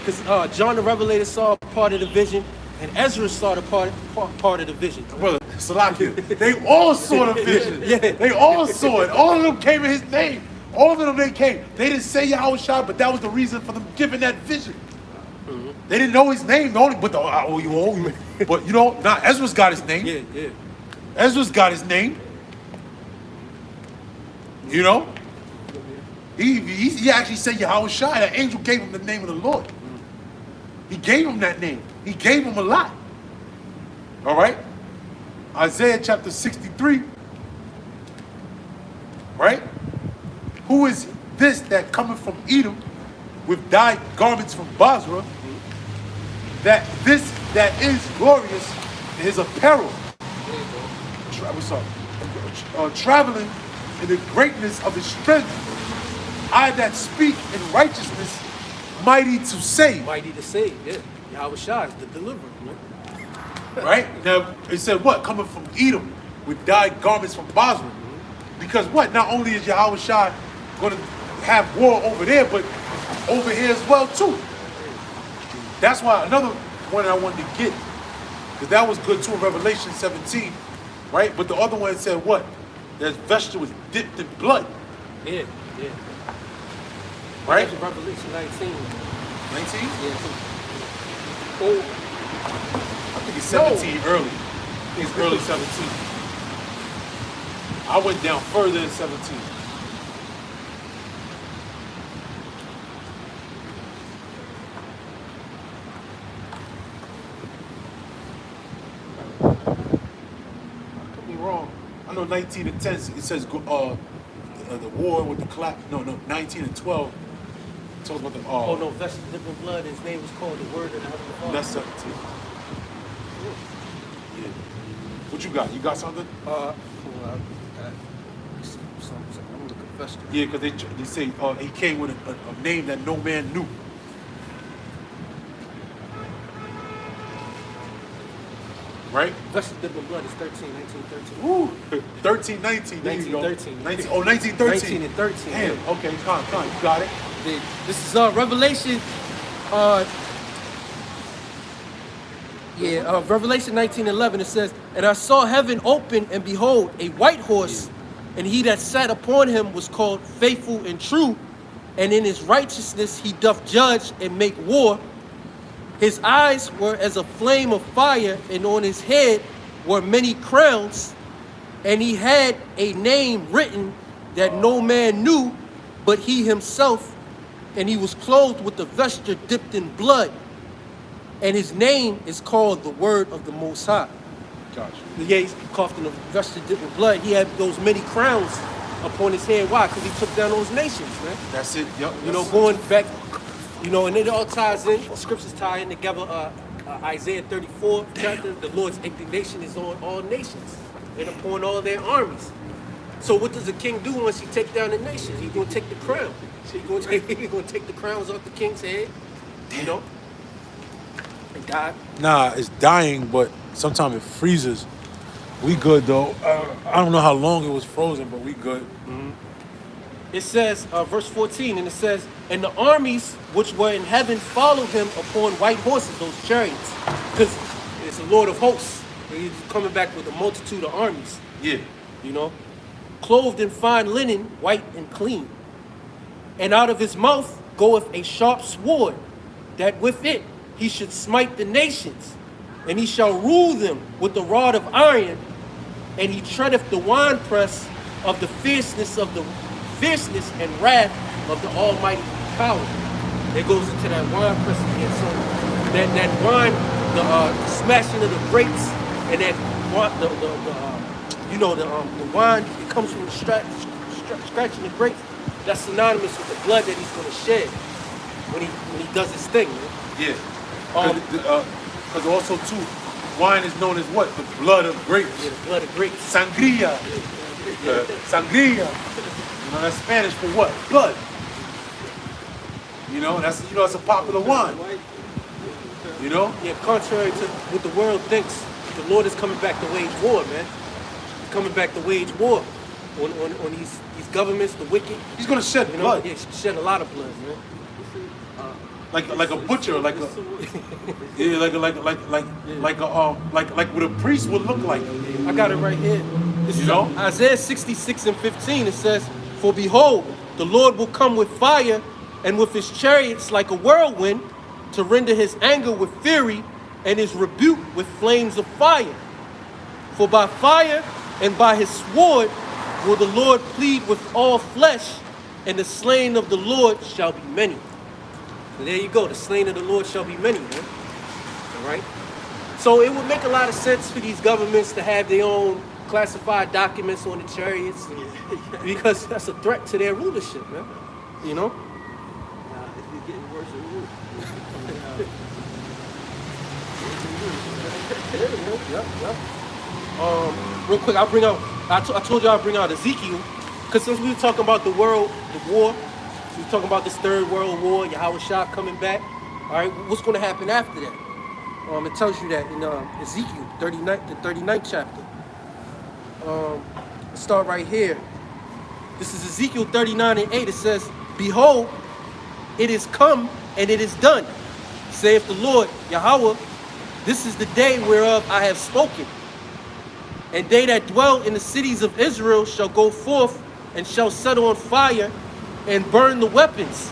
Speaker 2: Because John the Revelator saw part of the vision, and Ezra saw the part of the vision.
Speaker 1: Brother, Salakia, they all saw the vision.
Speaker 2: Yeah.
Speaker 1: They all saw it. All of them came in his name. All of them, they came. They didn't say Yahushua, but that was the reason for them giving that vision. Mm-hmm. They didn't know his name, but you know, now Ezra's got his name.
Speaker 2: Yeah.
Speaker 1: Ezra's got his name. You know? He actually said Yahushua. That angel gave him the name of the Lord. He gave him that name. He gave him a lot. All right? Isaiah chapter 63. Right? Who is this that cometh from Edom with dyed garments from Basra? That this that is glorious in his apparel. Traveling in the greatness of his strength. I that speak in righteousness, mighty to save.
Speaker 2: Mighty to save, yeah. Yahushua is the deliverer,
Speaker 1: Right? Now, it said what? Coming from Edom with dyed garments from Basra. Because what? Not only is Yahushua going to have war over there, but over here as well, too. That's why another one I wanted to get, because that was good, too, in Revelation 17, right? But the other one said what? That vesture was dipped in blood.
Speaker 2: Yeah.
Speaker 1: Right?
Speaker 2: That's Revelation 19.
Speaker 1: 19?
Speaker 2: Yeah.
Speaker 1: Oh, I think it's 17 early. I think it's early 17. I went down further than 17. I could be wrong. I know 19 and 10, it says the war with the clap. No, 19 and 12. It talks about the
Speaker 2: vested in blood. His name was called the Word of the Father.
Speaker 1: That's 17. Yeah. What you got? You got something?
Speaker 2: I'm looking vested.
Speaker 1: Yeah, because they say he came with a name that no man knew. Right?
Speaker 2: Vested in blood is 13, 19, 13.
Speaker 1: Woo! 13, 19. There you go.
Speaker 2: 1913.
Speaker 1: 19, 13.
Speaker 2: 19 and 13.
Speaker 1: Damn.
Speaker 2: Yeah.
Speaker 1: Okay, come on. You got it.
Speaker 2: This is Revelation. Revelation 19:11. It says, "And I saw heaven open, and behold, a white horse, and he that sat upon him was called Faithful and True, and in his righteousness he doth judge and make war. His eyes were as a flame of fire, and on his head were many crowns, and he had a name written that no man knew but he himself, and he was clothed with a vesture dipped in blood, and his name is called the Word of the Most High."
Speaker 1: Gotcha.
Speaker 2: Yeah, he's coughed in a vesture dipped in blood. He had those many crowns upon his head. Why? Because he took down those nations, man.
Speaker 1: That's it. Yep.
Speaker 2: You know, going back, and it all ties in. The scriptures tie in together. Isaiah 34 chapter, the Lord's indignation is on all nations and upon all their armies. So what does the king do once he take down the nations? He's gonna take the crown. He's gonna take the crowns off the king's head, you know, and die.
Speaker 1: Nah, it's dying, but sometimes it freezes. We good though. I don't know how long it was frozen, but we good.
Speaker 2: It says, verse 14, and it says, and the armies which were in heaven followed him upon white horses, those chariots, because it's the Lord of hosts. And he's coming back with a multitude of armies,
Speaker 1: Yeah.
Speaker 2: you know, clothed in fine linen, white and clean. And out of his mouth goeth a sharp sword, that with it he should smite the nations, and he shall rule them with the rod of iron, and he treadeth the winepress of the fierceness and wrath of the Almighty power. It goes into that winepress again. So that wine, the smashing of the grapes, and that the wine, it comes from the scratching the grapes. That's synonymous with the blood that he's going to shed when he does his thing, man.
Speaker 1: Yeah. Because also too, wine is known as what? The blood of grapes.
Speaker 2: Yeah, the blood of grapes.
Speaker 1: Sangria. Sangria. You know, that's Spanish for what? Blood. You know, that's a popular wine. You know?
Speaker 2: Yeah, contrary to what the world thinks, the Lord is coming back to wage war, man. He's coming back to wage war on these governments, the wicked.
Speaker 1: He's gonna shed
Speaker 2: You know,
Speaker 1: blood.
Speaker 2: yeah, shed a lot of blood, man.
Speaker 1: Like a butcher, like what a priest would look like.
Speaker 2: I got it right here. This
Speaker 1: You
Speaker 2: is
Speaker 1: know?
Speaker 2: Isaiah 66 and 15. It says, for behold, the Lord will come with fire and with his chariots like a whirlwind to render his anger with fury and his rebuke with flames of fire. For by fire and by his sword will the Lord plead with all flesh, and the slain of the Lord shall be many. So there you go. The slain of the Lord shall be many, man. All right? So it would make a lot of sense for these governments to have their own classified documents on the chariots, because that's a threat to their rulership, man. You know?
Speaker 3: It's getting worse and worse.
Speaker 2: Yep. Real quick, I told you I'll bring out Ezekiel, because since we were talking about the war, we were talking about this third world war, Yahweh Shah coming back. All right, what's going to happen after that? It tells you that in Ezekiel 39th chapter. Let's start right here. This is Ezekiel 39 and 8. It says, behold, it is come and it is done, saith the Lord Yahweh. This is the day whereof I have spoken. And they that dwell in the cities of Israel shall go forth and shall set on fire and burn the weapons,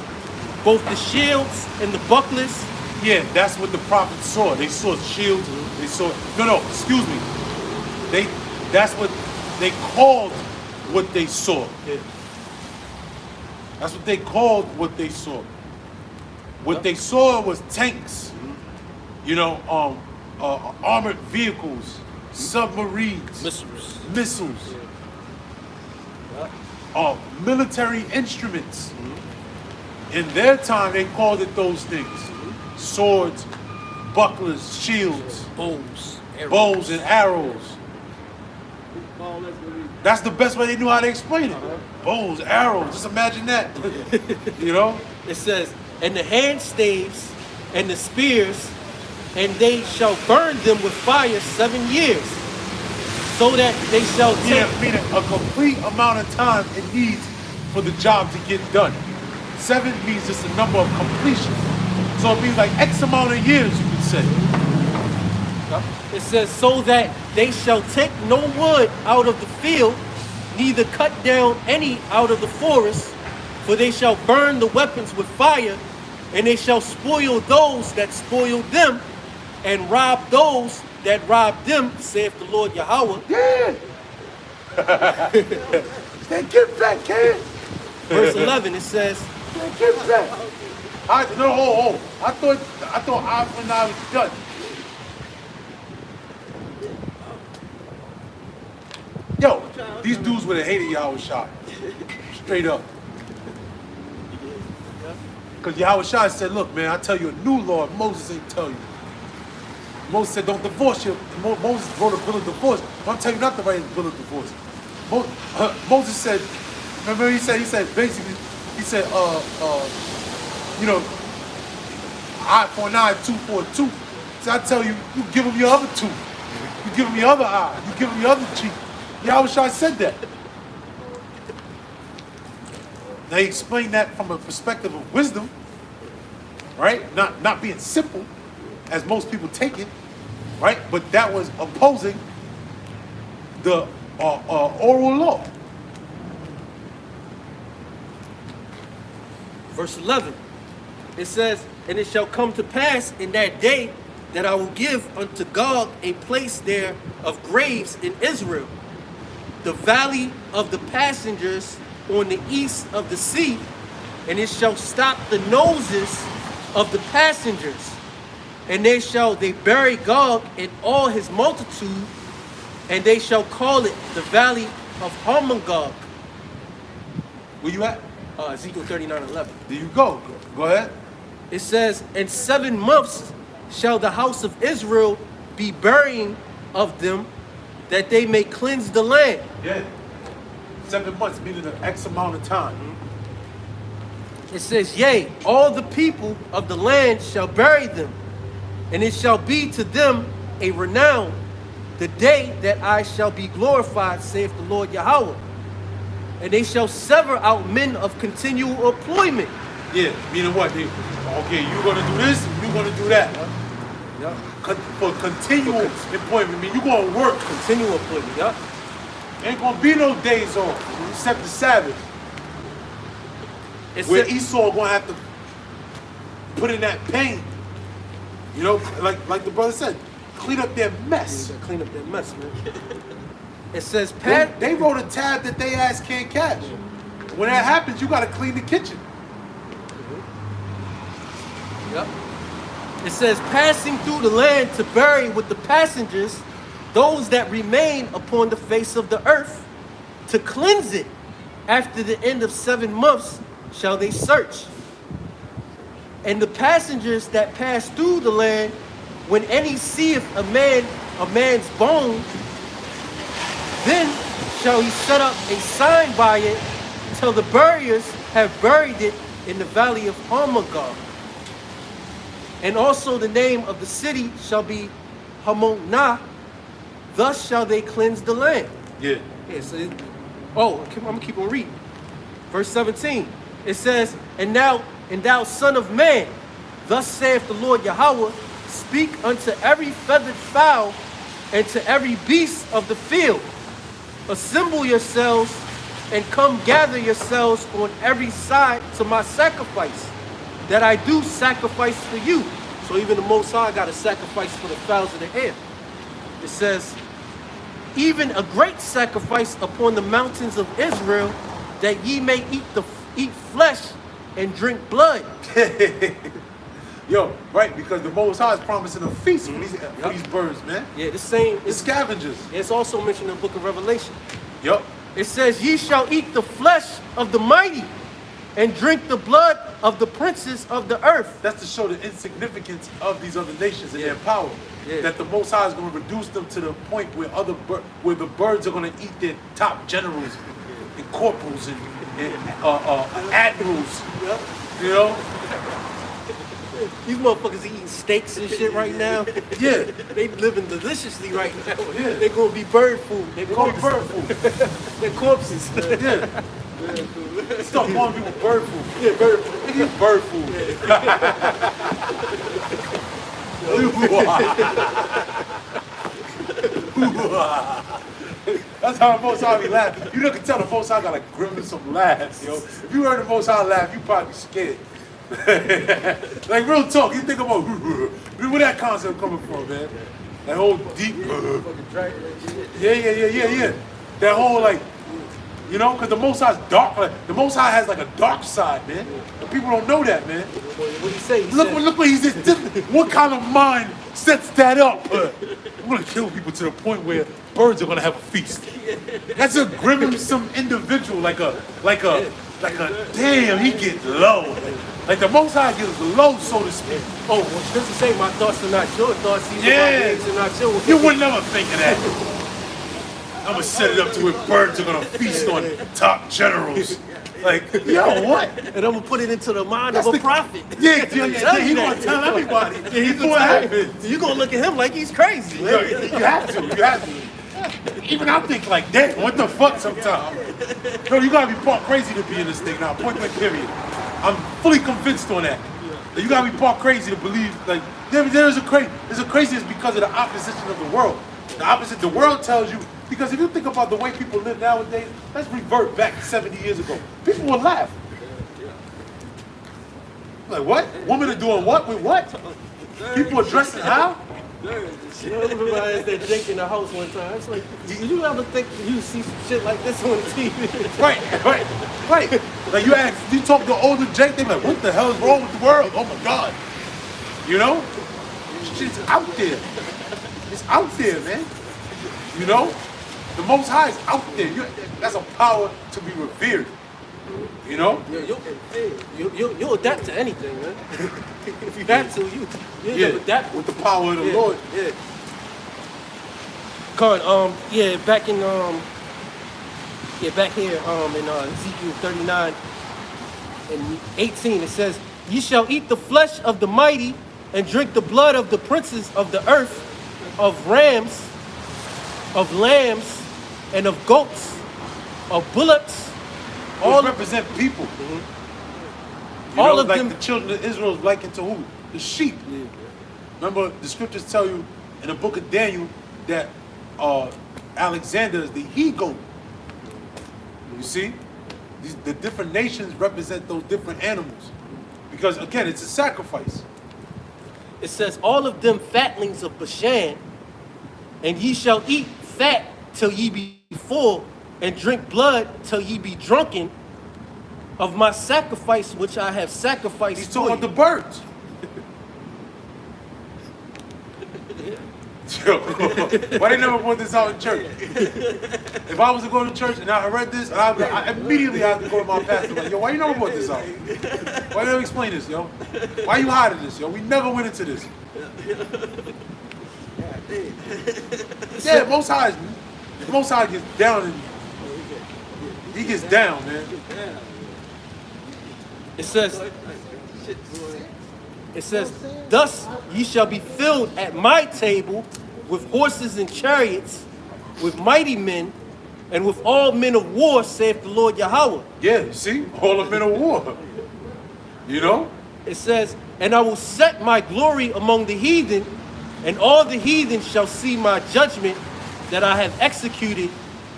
Speaker 2: both the shields and the bucklers.
Speaker 1: Yeah, that's what the prophets saw. They saw shields. They saw. No, excuse me. That's what they called what they saw.
Speaker 2: Yeah.
Speaker 1: That's what they called what they saw. What they saw was tanks. You know, armored vehicles, submarines, missiles, military instruments. In their time, they called it those things: swords, bucklers, shields,
Speaker 2: Bows
Speaker 1: and arrows. That's the best way they knew how to explain it. Bows, arrows. Just imagine that. You know.
Speaker 2: It says, and the hand staves and the spears, and they shall burn them with fire 7 years, so that they shall take.
Speaker 1: Yeah, meaning a complete amount of time it needs for the job to get done. 7 means just a number of completion. So it means like X amount of years, you could say.
Speaker 2: It says, so that they shall take no wood out of the field, neither cut down any out of the forest, for they shall burn the weapons with fire, and they shall spoil those that spoiled them, and rob those that robbed them, saith the Lord Yahweh.
Speaker 1: Yeah. They get back, kid.
Speaker 2: Verse 11, it says,
Speaker 1: They get back. I thought I was done. Yo, these dudes would have hated Yahweh Shah. Straight up. Because Yahweh Shah said, look, man, I tell you a new law Moses ain't tell you. Moses said, don't divorce you. Moses wrote a bill of divorce. But I'm telling you not to write a bill of divorce. Moses said, remember he said basically, he said, you know, eye for an eye, tooth for a tooth. So I tell you, you give him your other tooth. You give him your other eye. You give him your other cheek. Yahushua said that. They explain that from a perspective of wisdom, right? Not being simple, as most people take it, right? But that was opposing the oral law.
Speaker 2: Verse 11, it says, and it shall come to pass in that day that I will give unto Gog a place there of graves in Israel, the valley of the passengers on the east of the sea, and it shall stop the noses of the passengers, and they bury Gog and all his multitude, and they shall call it the valley of Harmongog.
Speaker 1: Where you at?
Speaker 2: Ezekiel 39:11.
Speaker 1: There you go. Go ahead.
Speaker 2: It says, in 7 months shall the house of Israel be burying of them, that they may cleanse the land.
Speaker 1: Yeah. 7 months, meaning an X amount of time.
Speaker 2: It says, yea, all the people of the land shall bury them, and it shall be to them a renown, the day that I shall be glorified, saith the Lord Yahweh. And they shall sever out men of continual employment.
Speaker 1: Yeah, meaning what? Okay, you're gonna do this, you're gonna do that.
Speaker 2: Yep.
Speaker 1: For continual employment, I mean you're gonna work.
Speaker 2: Continual employment, yep.
Speaker 1: Ain't gonna be no days off, except the Sabbath. Where Esau gonna have to put in that pain. You know, like the brother said, clean up their mess.
Speaker 2: Clean up their mess, man. It says,
Speaker 1: they wrote a tab that they ass can't catch. When that happens, you gotta clean the kitchen.
Speaker 2: Yep. It says, passing through the land to bury with the passengers those that remain upon the face of the earth, to cleanse it. After the end of 7 months shall they search. And the passengers that pass through the land, when any seeth a man's bone, then shall he set up a sign by it, till the buriers have buried it in the valley of Harmongog. And also the name of the city shall be Hamonah. Thus shall they cleanse the land.
Speaker 1: Yeah.
Speaker 2: Yeah, so I'm gonna keep on reading. Verse 17. It says, and thou son of man, thus saith the Lord Yahweh, speak unto every feathered fowl and to every beast of the field. Assemble yourselves and come gather yourselves on every side to my sacrifice, that I do sacrifice for you. So even the Most High got a sacrifice for the fowls of the air. It says, even a great sacrifice upon the mountains of Israel, that ye may eat flesh and drink blood.
Speaker 1: Yo, right, because the Most High is promising a feast for these birds, man.
Speaker 2: Yeah, the same.
Speaker 1: The scavengers.
Speaker 2: It's also mentioned in the book of Revelation.
Speaker 1: Yup.
Speaker 2: It says, ye shall eat the flesh of the mighty and drink the blood of the princes of the earth.
Speaker 1: That's to show the insignificance of these other nations and their power.
Speaker 2: Yeah.
Speaker 1: That the Most High is going to reduce them to the point where where the birds are going to eat their top generals and corporals and admirals.
Speaker 2: Yep.
Speaker 1: You know?
Speaker 2: These motherfuckers eating steaks and shit right now.
Speaker 1: Yeah.
Speaker 2: They living deliciously right now.
Speaker 1: Yeah.
Speaker 2: They're going to be bird food.
Speaker 1: They're going to bird food.
Speaker 2: They're corpses.
Speaker 1: Yeah. Stop calling people bird food.
Speaker 2: Yeah, bird food.
Speaker 1: They eat bird food. That's how the Most High be laughing. You can tell the Most High got a grimace of laughs, yo. If you heard the Most High laugh, you probably scared. Like real talk, you think about where that concept coming from, man? That whole deep. Yeah. That whole like, you know, because the Most High's dark. Like, the Most High has like a dark side, man. And people don't know that, man.
Speaker 2: What he say?
Speaker 1: Look what he said. What kind of mind sets that up? I'm gonna kill people to the point where birds are gonna have a feast. That's a grimsome individual, like a damn, he gets low. Like the Most High gets low, so to speak.
Speaker 2: Oh, well, doesn't say my thoughts are not your thoughts. These are my ways are not yours.
Speaker 1: You would never think of that. I'm gonna set it up to where birds are gonna feast on top generals. Like, yo, what?
Speaker 2: And I'm gonna put it into the mind
Speaker 1: That's
Speaker 2: of a
Speaker 1: the-
Speaker 2: prophet.
Speaker 1: Yeah, he gonna tell everybody before it happens.
Speaker 2: You gonna look at him like he's crazy.
Speaker 1: Yo, you have to. Even I think like, damn, what the fuck sometimes? No, you gotta be part crazy to be in this thing now, point blank period. I'm fully convinced on that. That you gotta be part crazy to believe, like, there's a craziness because of the opposition of the world. The world tells you, because if you think about the way people live nowadays, let's revert back 70 years ago. People would laugh. Like, what? Women are doing what with what? People are dressing how?
Speaker 2: You know, everybody that Jake in the house one time. It's like, did you ever think you see some shit like this on TV?
Speaker 1: Right. Like you talk to older Jake, they be like, what the hell is wrong with the world? Oh my God. You know? Shit's out there. It's out there, man. You know? The Most High is out there. That's a power to be revered. You know?
Speaker 2: You'll adapt to anything, man. If you have to, you adapt
Speaker 1: with the power of the Lord.
Speaker 2: Yeah. Con, back here, in Ezekiel 39 and 18, it says, "Ye shall eat the flesh of the mighty and drink the blood of the princes of the earth, of rams, of lambs, and of goats, of bullocks."
Speaker 1: All represent people.
Speaker 2: Mm-hmm.
Speaker 1: You
Speaker 2: All
Speaker 1: know,
Speaker 2: of
Speaker 1: like
Speaker 2: them.
Speaker 1: the children of Israel is likened to who? The sheep.
Speaker 2: Yeah.
Speaker 1: Remember, the scriptures tell you in the book of Daniel that Alexander is the he-goat. You see? The different nations represent those different animals. Because, again, it's a sacrifice.
Speaker 2: It says, "All of them fatlings of Bashan, and ye shall eat fat till ye be full, and drink blood till ye be drunken of my sacrifice which I have sacrificed."
Speaker 1: He's
Speaker 2: for
Speaker 1: talking about
Speaker 2: you.
Speaker 1: the birds. Yo, why they never put this out in church? If I was to go to church and I read this, I immediately have to go to my pastor like, yo, why you never put this out? Why you never explain this, yo? Why you hiding this, yo? We never went into this. Yeah, Most High gets down and he gets down, man.
Speaker 2: It says, "Thus ye shall be filled at my table with horses and chariots, with mighty men, and with all men of war, saith the Lord Yahweh."
Speaker 1: Yeah, you see? All the men of war. You know?
Speaker 2: It says, "And I will set my glory among the heathen, and all the heathen shall see my judgment that I have executed,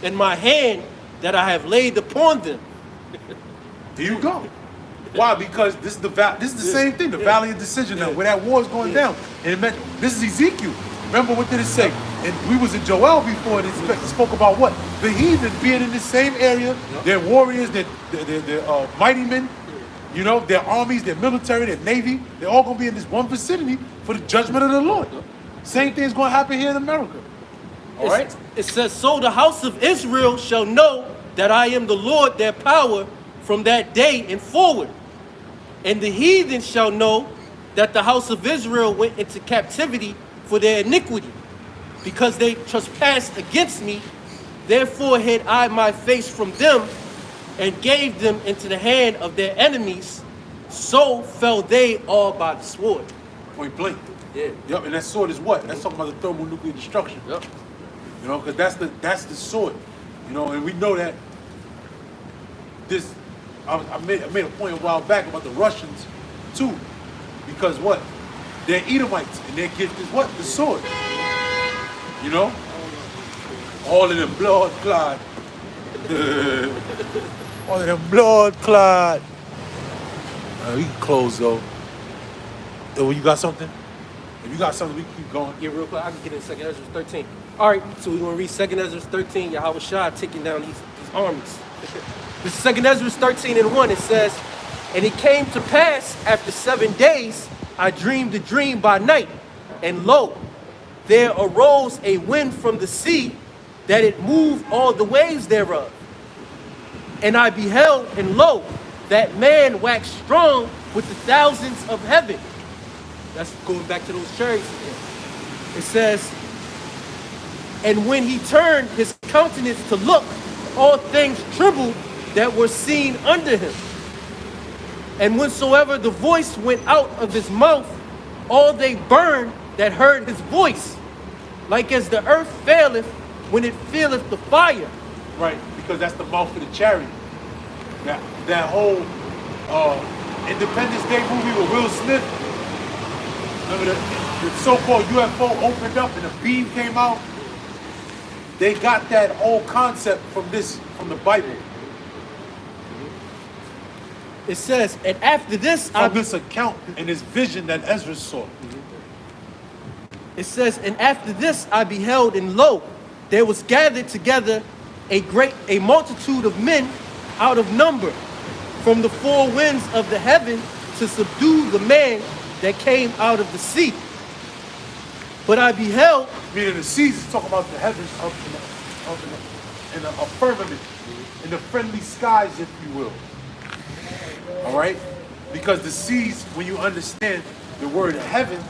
Speaker 2: and my hand that I have laid upon them."
Speaker 1: There you go. Why? Because this is the same thing, the valley of decision now, where that war is going down. And it meant, this is Ezekiel. Remember what did it say? And we was in Joel before, and it spoke about what? The heathen being in the same area, their warriors, their mighty men, you know, their armies, their military, their navy, they're all going to be in this one vicinity for the judgment of the Lord. Same thing is going to happen here in America. All right?
Speaker 2: It says, "So the house of Israel shall know that I am the Lord their power from that day and forward. And the heathen shall know that the house of Israel went into captivity for their iniquity, because they trespassed against me. Therefore hid I my face from them, and gave them into the hand of their enemies. So fell they all by the sword."
Speaker 1: Point blank.
Speaker 2: Yeah.
Speaker 1: Yep, and that sword is what? That's talking about the thermonuclear destruction.
Speaker 2: Yep.
Speaker 1: You know, because that's the sword. You know, and we know that this. I made a point a while back about the Russians too, because what? They're Edomites, and their gift is what? The sword. You know, all of them blood clot. All of them blood clot. We can close though. Oh, you got something? If you got something, we can keep going.
Speaker 2: Yeah, real quick, I can get in 2nd Ezra 13. All right, so we're going to read 2nd Ezra 13, Yahweh Shah taking down these armies. This is 2nd Ezra 13 and 1. It says, "And it came to pass after 7 days, I dreamed a dream by night, and lo, there arose a wind from the sea, that it moved all the waves thereof. And I beheld, and lo, that man waxed strong with the thousands of heaven." That's going back to those chariots again. It says, "And when he turned his countenance to look, all things trembled that were seen under him. And whensoever the voice went out of his mouth, all they burned that heard his voice, like as the earth faileth when it feeleth the fire.
Speaker 1: Right, because that's the mouth of the chariot. That whole Independence Day movie with Will Smith. Remember the so-called UFO opened up and a beam came out? They got that whole concept from the Bible.
Speaker 2: It says, and after this,
Speaker 1: From this account and this vision that Ezra saw.
Speaker 2: It says, and after this I beheld, and lo, there was gathered together a multitude of men out of number from the four winds of the heaven to subdue the man that came out of the sea. But I beheld,
Speaker 1: Meaning the seas is talking about the heavens up in a firmament, in the friendly skies, if you will. All right? Because the seas, when you understand the word heaven,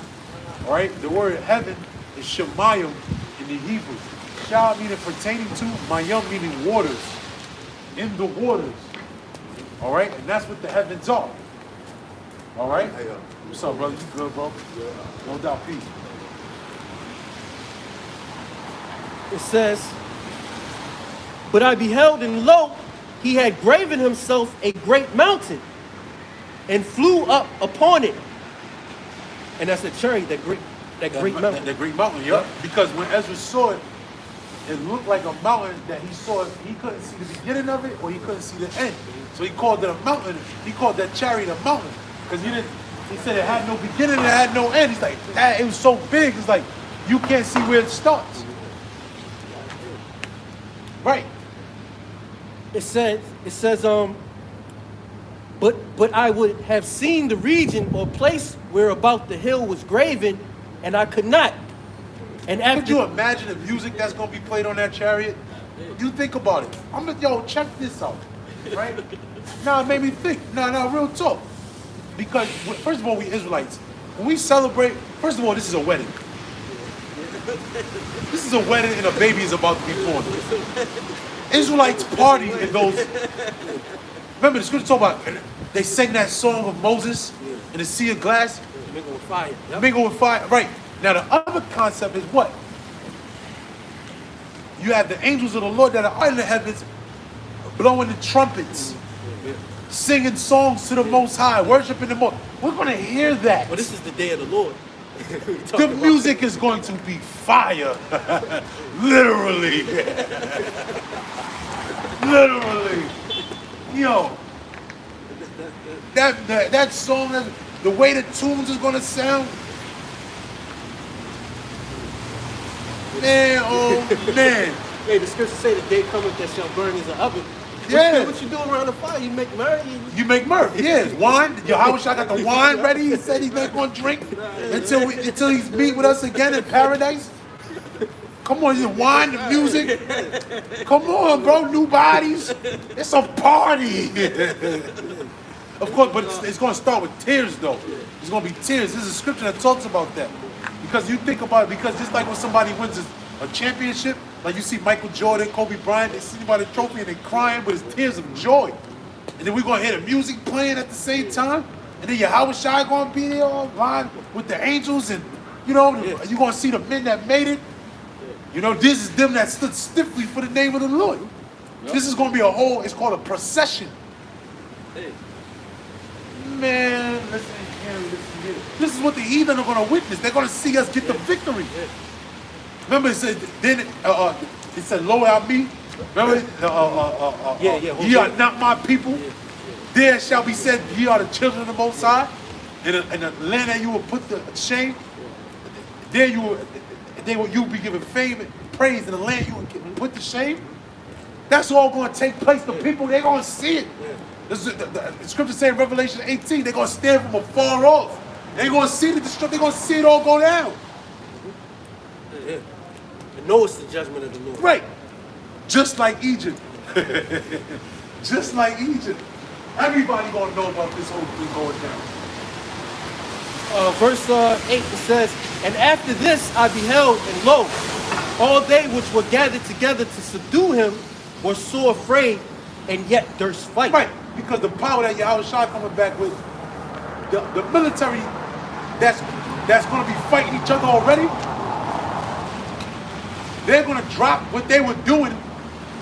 Speaker 1: all right, the word heaven is shemayim in the Hebrew. Shah meaning pertaining to, mayim meaning waters. In the waters. All right? And that's what the heavens are. All right?
Speaker 5: Hey,
Speaker 1: What's up, brother? You good, bro? No doubt, peace.
Speaker 2: it says, but I beheld, and lo, he had graven himself a great mountain and flew up upon it. And that's the chariot, that great mountain.
Speaker 1: The great mountain, yeah. Because when Ezra saw it, it looked like a mountain that he saw. He couldn't see the beginning of it, or he couldn't see the end. So he called it a mountain. He called that chariot a mountain because he said it had no beginning, it had no end. He's like, that it was so big. It's like you can't see where it starts. Right.
Speaker 2: It says, but I would have seen the region or place where about the hill was graven, and I could not. And
Speaker 1: Could you imagine the music that's gonna be played on that chariot? You think about it. Yo, check this out, right? Now it made me think. No, real talk. Because first of all, we Israelites, when we celebrate, first of all, this is a wedding. This is a wedding and a baby is about to be born. Israelites party in those. Remember, the scripture talk about, they sang that song of Moses in the sea of glass.
Speaker 2: mingle with fire. Yep.
Speaker 1: Mingle with fire, right. Now the other concept is what? You have the angels of the Lord that are in the heavens blowing the trumpets, singing songs to the Most High, worshiping the Most. We're going to hear that.
Speaker 2: Well, this is the day of the Lord.
Speaker 1: The music is going to be fire. Literally. Literally. Yo. That song, the way the tunes is going to sound. Man, oh man.
Speaker 2: Hey, the scripture say the day cometh that shall burn as an oven.
Speaker 1: Yeah.
Speaker 2: What you do around the fire? You make merry.
Speaker 1: You make mirth, yeah. Wine. Yahweh got the wine ready. He said he's not going to drink until he's meet with us again in paradise. Come on, the wine, the music. Come on, bro. New bodies. It's a party. Of course, but it's going to start with tears, though. It's going to be tears. There's a scripture that talks about that. Because you think about it, because just like when somebody wins a championship, like you see Michael Jordan, Kobe Bryant, they see about the trophy and they're crying, but it's tears of joy. And then we're going to hear the music playing at the same time. And then Yahweh Shai going to be there online with the angels. And, you know, you're going to see the men that made it. You know, this is them that stood stiffly for the name of the Lord. Yep. This is going to be a whole, it's called a procession.
Speaker 3: Hey.
Speaker 1: Man, listen here. This is what the heathen are going to witness. They're going to see us get the victory. Remember, it said, then it said, "Lo al me." Remember, ye are not my people. There shall be said, ye are the children of the Most High. In the land that you will put to shame, there you will be given fame and praise. In the land you will put to shame. That's all going to take place. The people, they're going to see it. The scripture says in Revelation 18, they're going to stand from afar off. They're going to see the destruction. They're going to see it all go down.
Speaker 2: Yeah. I know it's the judgment of the Lord.
Speaker 1: Right. Just like Egypt. Just like Egypt. Everybody going to know about this whole thing going down.
Speaker 2: Verse 8, it says, and after this I beheld, and lo, All they which were gathered together to subdue him were sore afraid, and yet durst fight.
Speaker 1: Right, because the power that Yahushua coming back with, the military that's going to be fighting each other already, they're going to drop what they were doing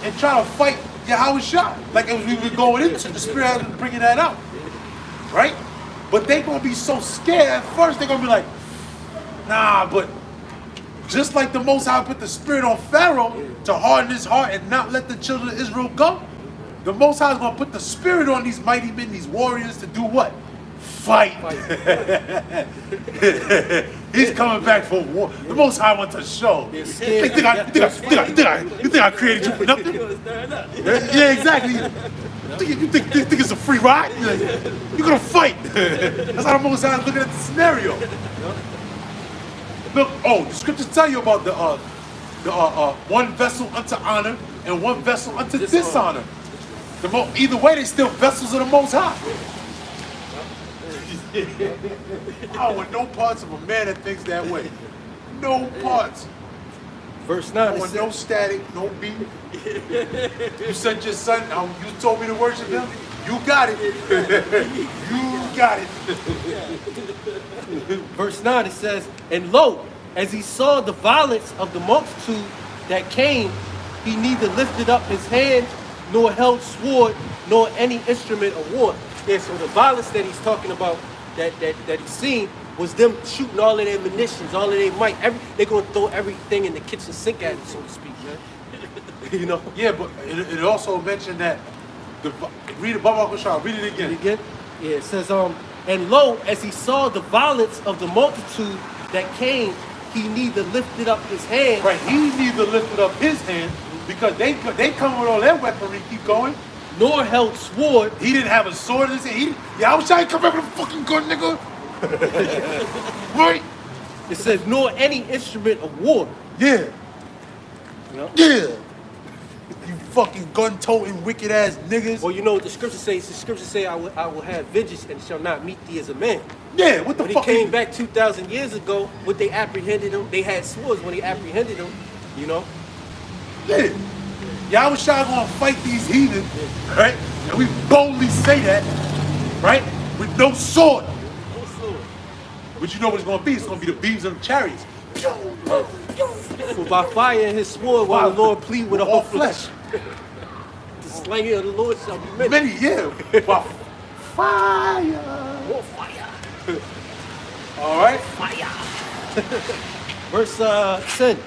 Speaker 1: and try to fight Yahushua. Like as we were going into the Spirit was bringing that out, right? But they're going to be so scared at first. They're going to be like, nah, but just like the Most High put the Spirit on Pharaoh to harden his heart and not let the children of Israel go, the Most High is going to put the Spirit on these mighty men, these warriors, to do what? Fight. He's coming back for war. The Most High wants to show. You think I created you for nothing? Yeah, exactly. You think it's a free ride? You're going to fight. That's how the Most High is looking at the scenario. Look, the scriptures tell you about the one vessel unto honor and one vessel unto dishonor. Either way, they still vessels of the Most High. I don't want no parts of a man that thinks that way. No parts.
Speaker 2: Verse
Speaker 1: I
Speaker 2: 9.
Speaker 1: don't want no static, no beat. You sent your son, you told me to worship him. You got it. You got it.
Speaker 2: Verse 9, it says, and lo, as he saw the violence of the multitude that came, he neither lifted up his hand, nor held sword, nor any instrument of war. Yeah, so the violence that he's talking about, that he's seen, was them shooting all of their munitions, all of their might. They're going to throw everything in the kitchen sink at him, so to speak, man. You know?
Speaker 1: Yeah, but it also mentioned that, read it, Baba Kushar, read it again.
Speaker 2: Yeah, it says, and lo, as he saw the violence of the multitude that came, he neither lifted up his hand.
Speaker 1: Right, he neither lifted up his hand, because they come with all their weaponry, keep going.
Speaker 2: Nor held sword.
Speaker 1: He didn't have a sword in his hand. I was trying to come back with a fucking gun, nigga. Right?
Speaker 2: It says, nor any instrument of war.
Speaker 1: Yeah.
Speaker 2: Yep.
Speaker 1: Yeah. You fucking gun-toting, wicked-ass niggas.
Speaker 2: Well, you know what the scripture says? The scripture say, I will have vengeance and shall not meet thee as a man.
Speaker 1: Yeah, what the
Speaker 2: when
Speaker 1: fuck?
Speaker 2: When he came back 2,000 years ago, when they apprehended him, they had swords when they apprehended him, you know?
Speaker 1: Yeah. Yahushua gonna fight these heathen, right? And we boldly say that, right? With no sword.
Speaker 3: No sword.
Speaker 1: But you know what it's gonna be? It's gonna be the beams of the chariots.
Speaker 2: For by fire and his sword will the Lord plead with all flesh. The slain of the Lord shall be many.
Speaker 1: Many, yeah. By fire.
Speaker 2: More fire.
Speaker 1: All right?
Speaker 2: Fire. Verse 10.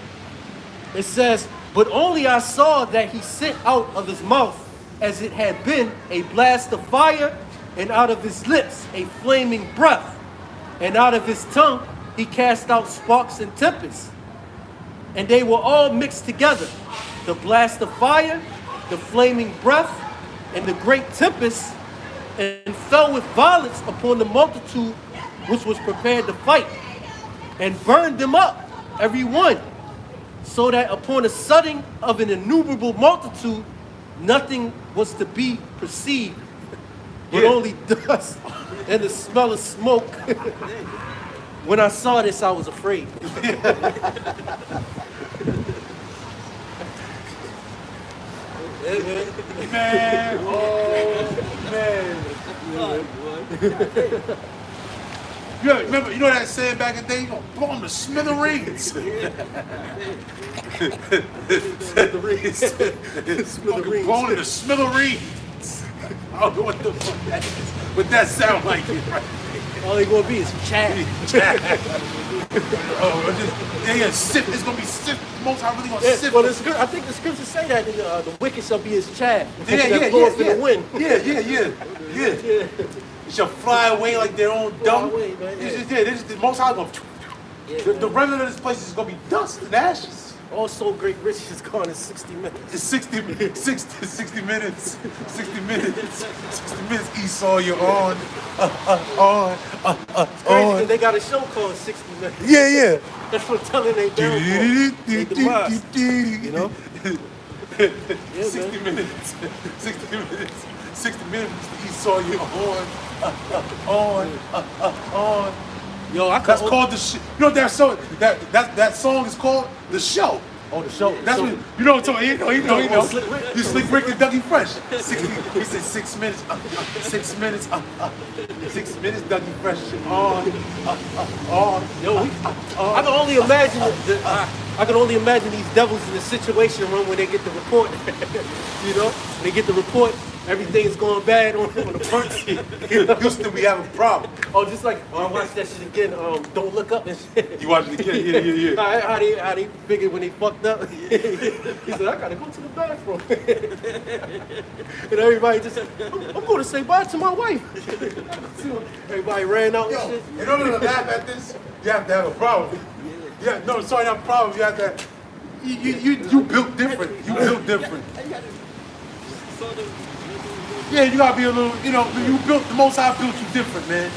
Speaker 2: It says, but only I saw that he sent out of his mouth, as it had been, a blast of fire, and out of his lips a flaming breath, and out of his tongue he cast out sparks and tempests. And they were all mixed together, the blast of fire, the flaming breath, and the great tempest, and fell with violence upon the multitude which was prepared to fight, and burned them up, every one, so that upon a sudden of an innumerable multitude, nothing was to be perceived, but only dust and the smell of smoke. When I saw this, I was afraid.
Speaker 1: Man, oh man. Yeah, remember, you know that saying back in the day, you gonna blow them to smithereens. Smithereens. Fucking blow them to smithereens. I don't know what the fuck that is, but that sound like it, right?
Speaker 2: All they gonna be is Chad.
Speaker 1: Sift. It's gonna be sift. Most I really gonna
Speaker 2: Yeah,
Speaker 1: sift.
Speaker 2: well, I think the scriptures say that the wicked shall be as Chad.
Speaker 1: Yeah.
Speaker 2: In the wind.
Speaker 1: Yeah. It shall fly away like their own dung.
Speaker 2: Away, man, yeah.
Speaker 1: The Most High gonna. The remnant of this place is gonna be dust and ashes.
Speaker 2: Also, great riches is gone in 60 minutes.
Speaker 1: It's 60 minutes. 60 minutes. Esau, you're on. On.
Speaker 2: Crazy, they got a show called 60 Minutes.
Speaker 1: Yeah.
Speaker 2: That's what telling they downfall. They demise. You know?
Speaker 1: 60 minutes. 60 minutes. Esau, you're on.
Speaker 2: Yo,
Speaker 1: That's called the show. You know what that song? That song is called The Show.
Speaker 2: Oh, the show.
Speaker 1: That's
Speaker 2: So-
Speaker 1: what you know. So you know.
Speaker 2: Oh, Slick Rick.
Speaker 1: You Slick Rick and Dougie Fresh. He said 6 minutes. 6 minutes. 6 minutes. Dougie Fresh. On.
Speaker 2: Yo, I can only imagine I can only imagine these devils in the situation room when they get the report. You know, when they get the report, everything's going bad on the front seat.
Speaker 1: Houston, we have a problem.
Speaker 2: Oh, just like I watched that shit again. Don't look up and shit.
Speaker 1: You watching the kid? Yeah.
Speaker 2: How they figured when they fucked up? He said, I gotta go to the bathroom. And everybody just said, I'm going to say bye to my wife. Everybody ran out and
Speaker 1: Yo,
Speaker 2: shit.
Speaker 1: in order to laugh at this, you have to have a problem. Yeah, no, sorry, not a problem. You have to. You built different. You built different. Yeah, you gotta be a little. You know, you built the Most High built you different, man.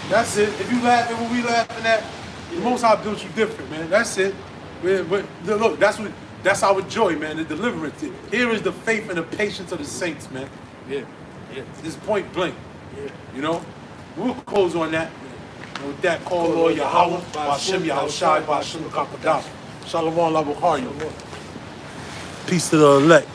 Speaker 1: That's it. If you laughing when we laughing at, the Most High built you different, man. That's it. But look, that's our joy, man. The deliverance. Here is the faith and the patience of the saints, man.
Speaker 2: Yeah.
Speaker 1: This point blank.
Speaker 2: Yeah.
Speaker 1: You know, we'll close on that. And with that, call Lord Yahweh, Ba'ashem Yahushai, Ba'ashem Kakadash. Shalom, Labukhari. Peace to the elect.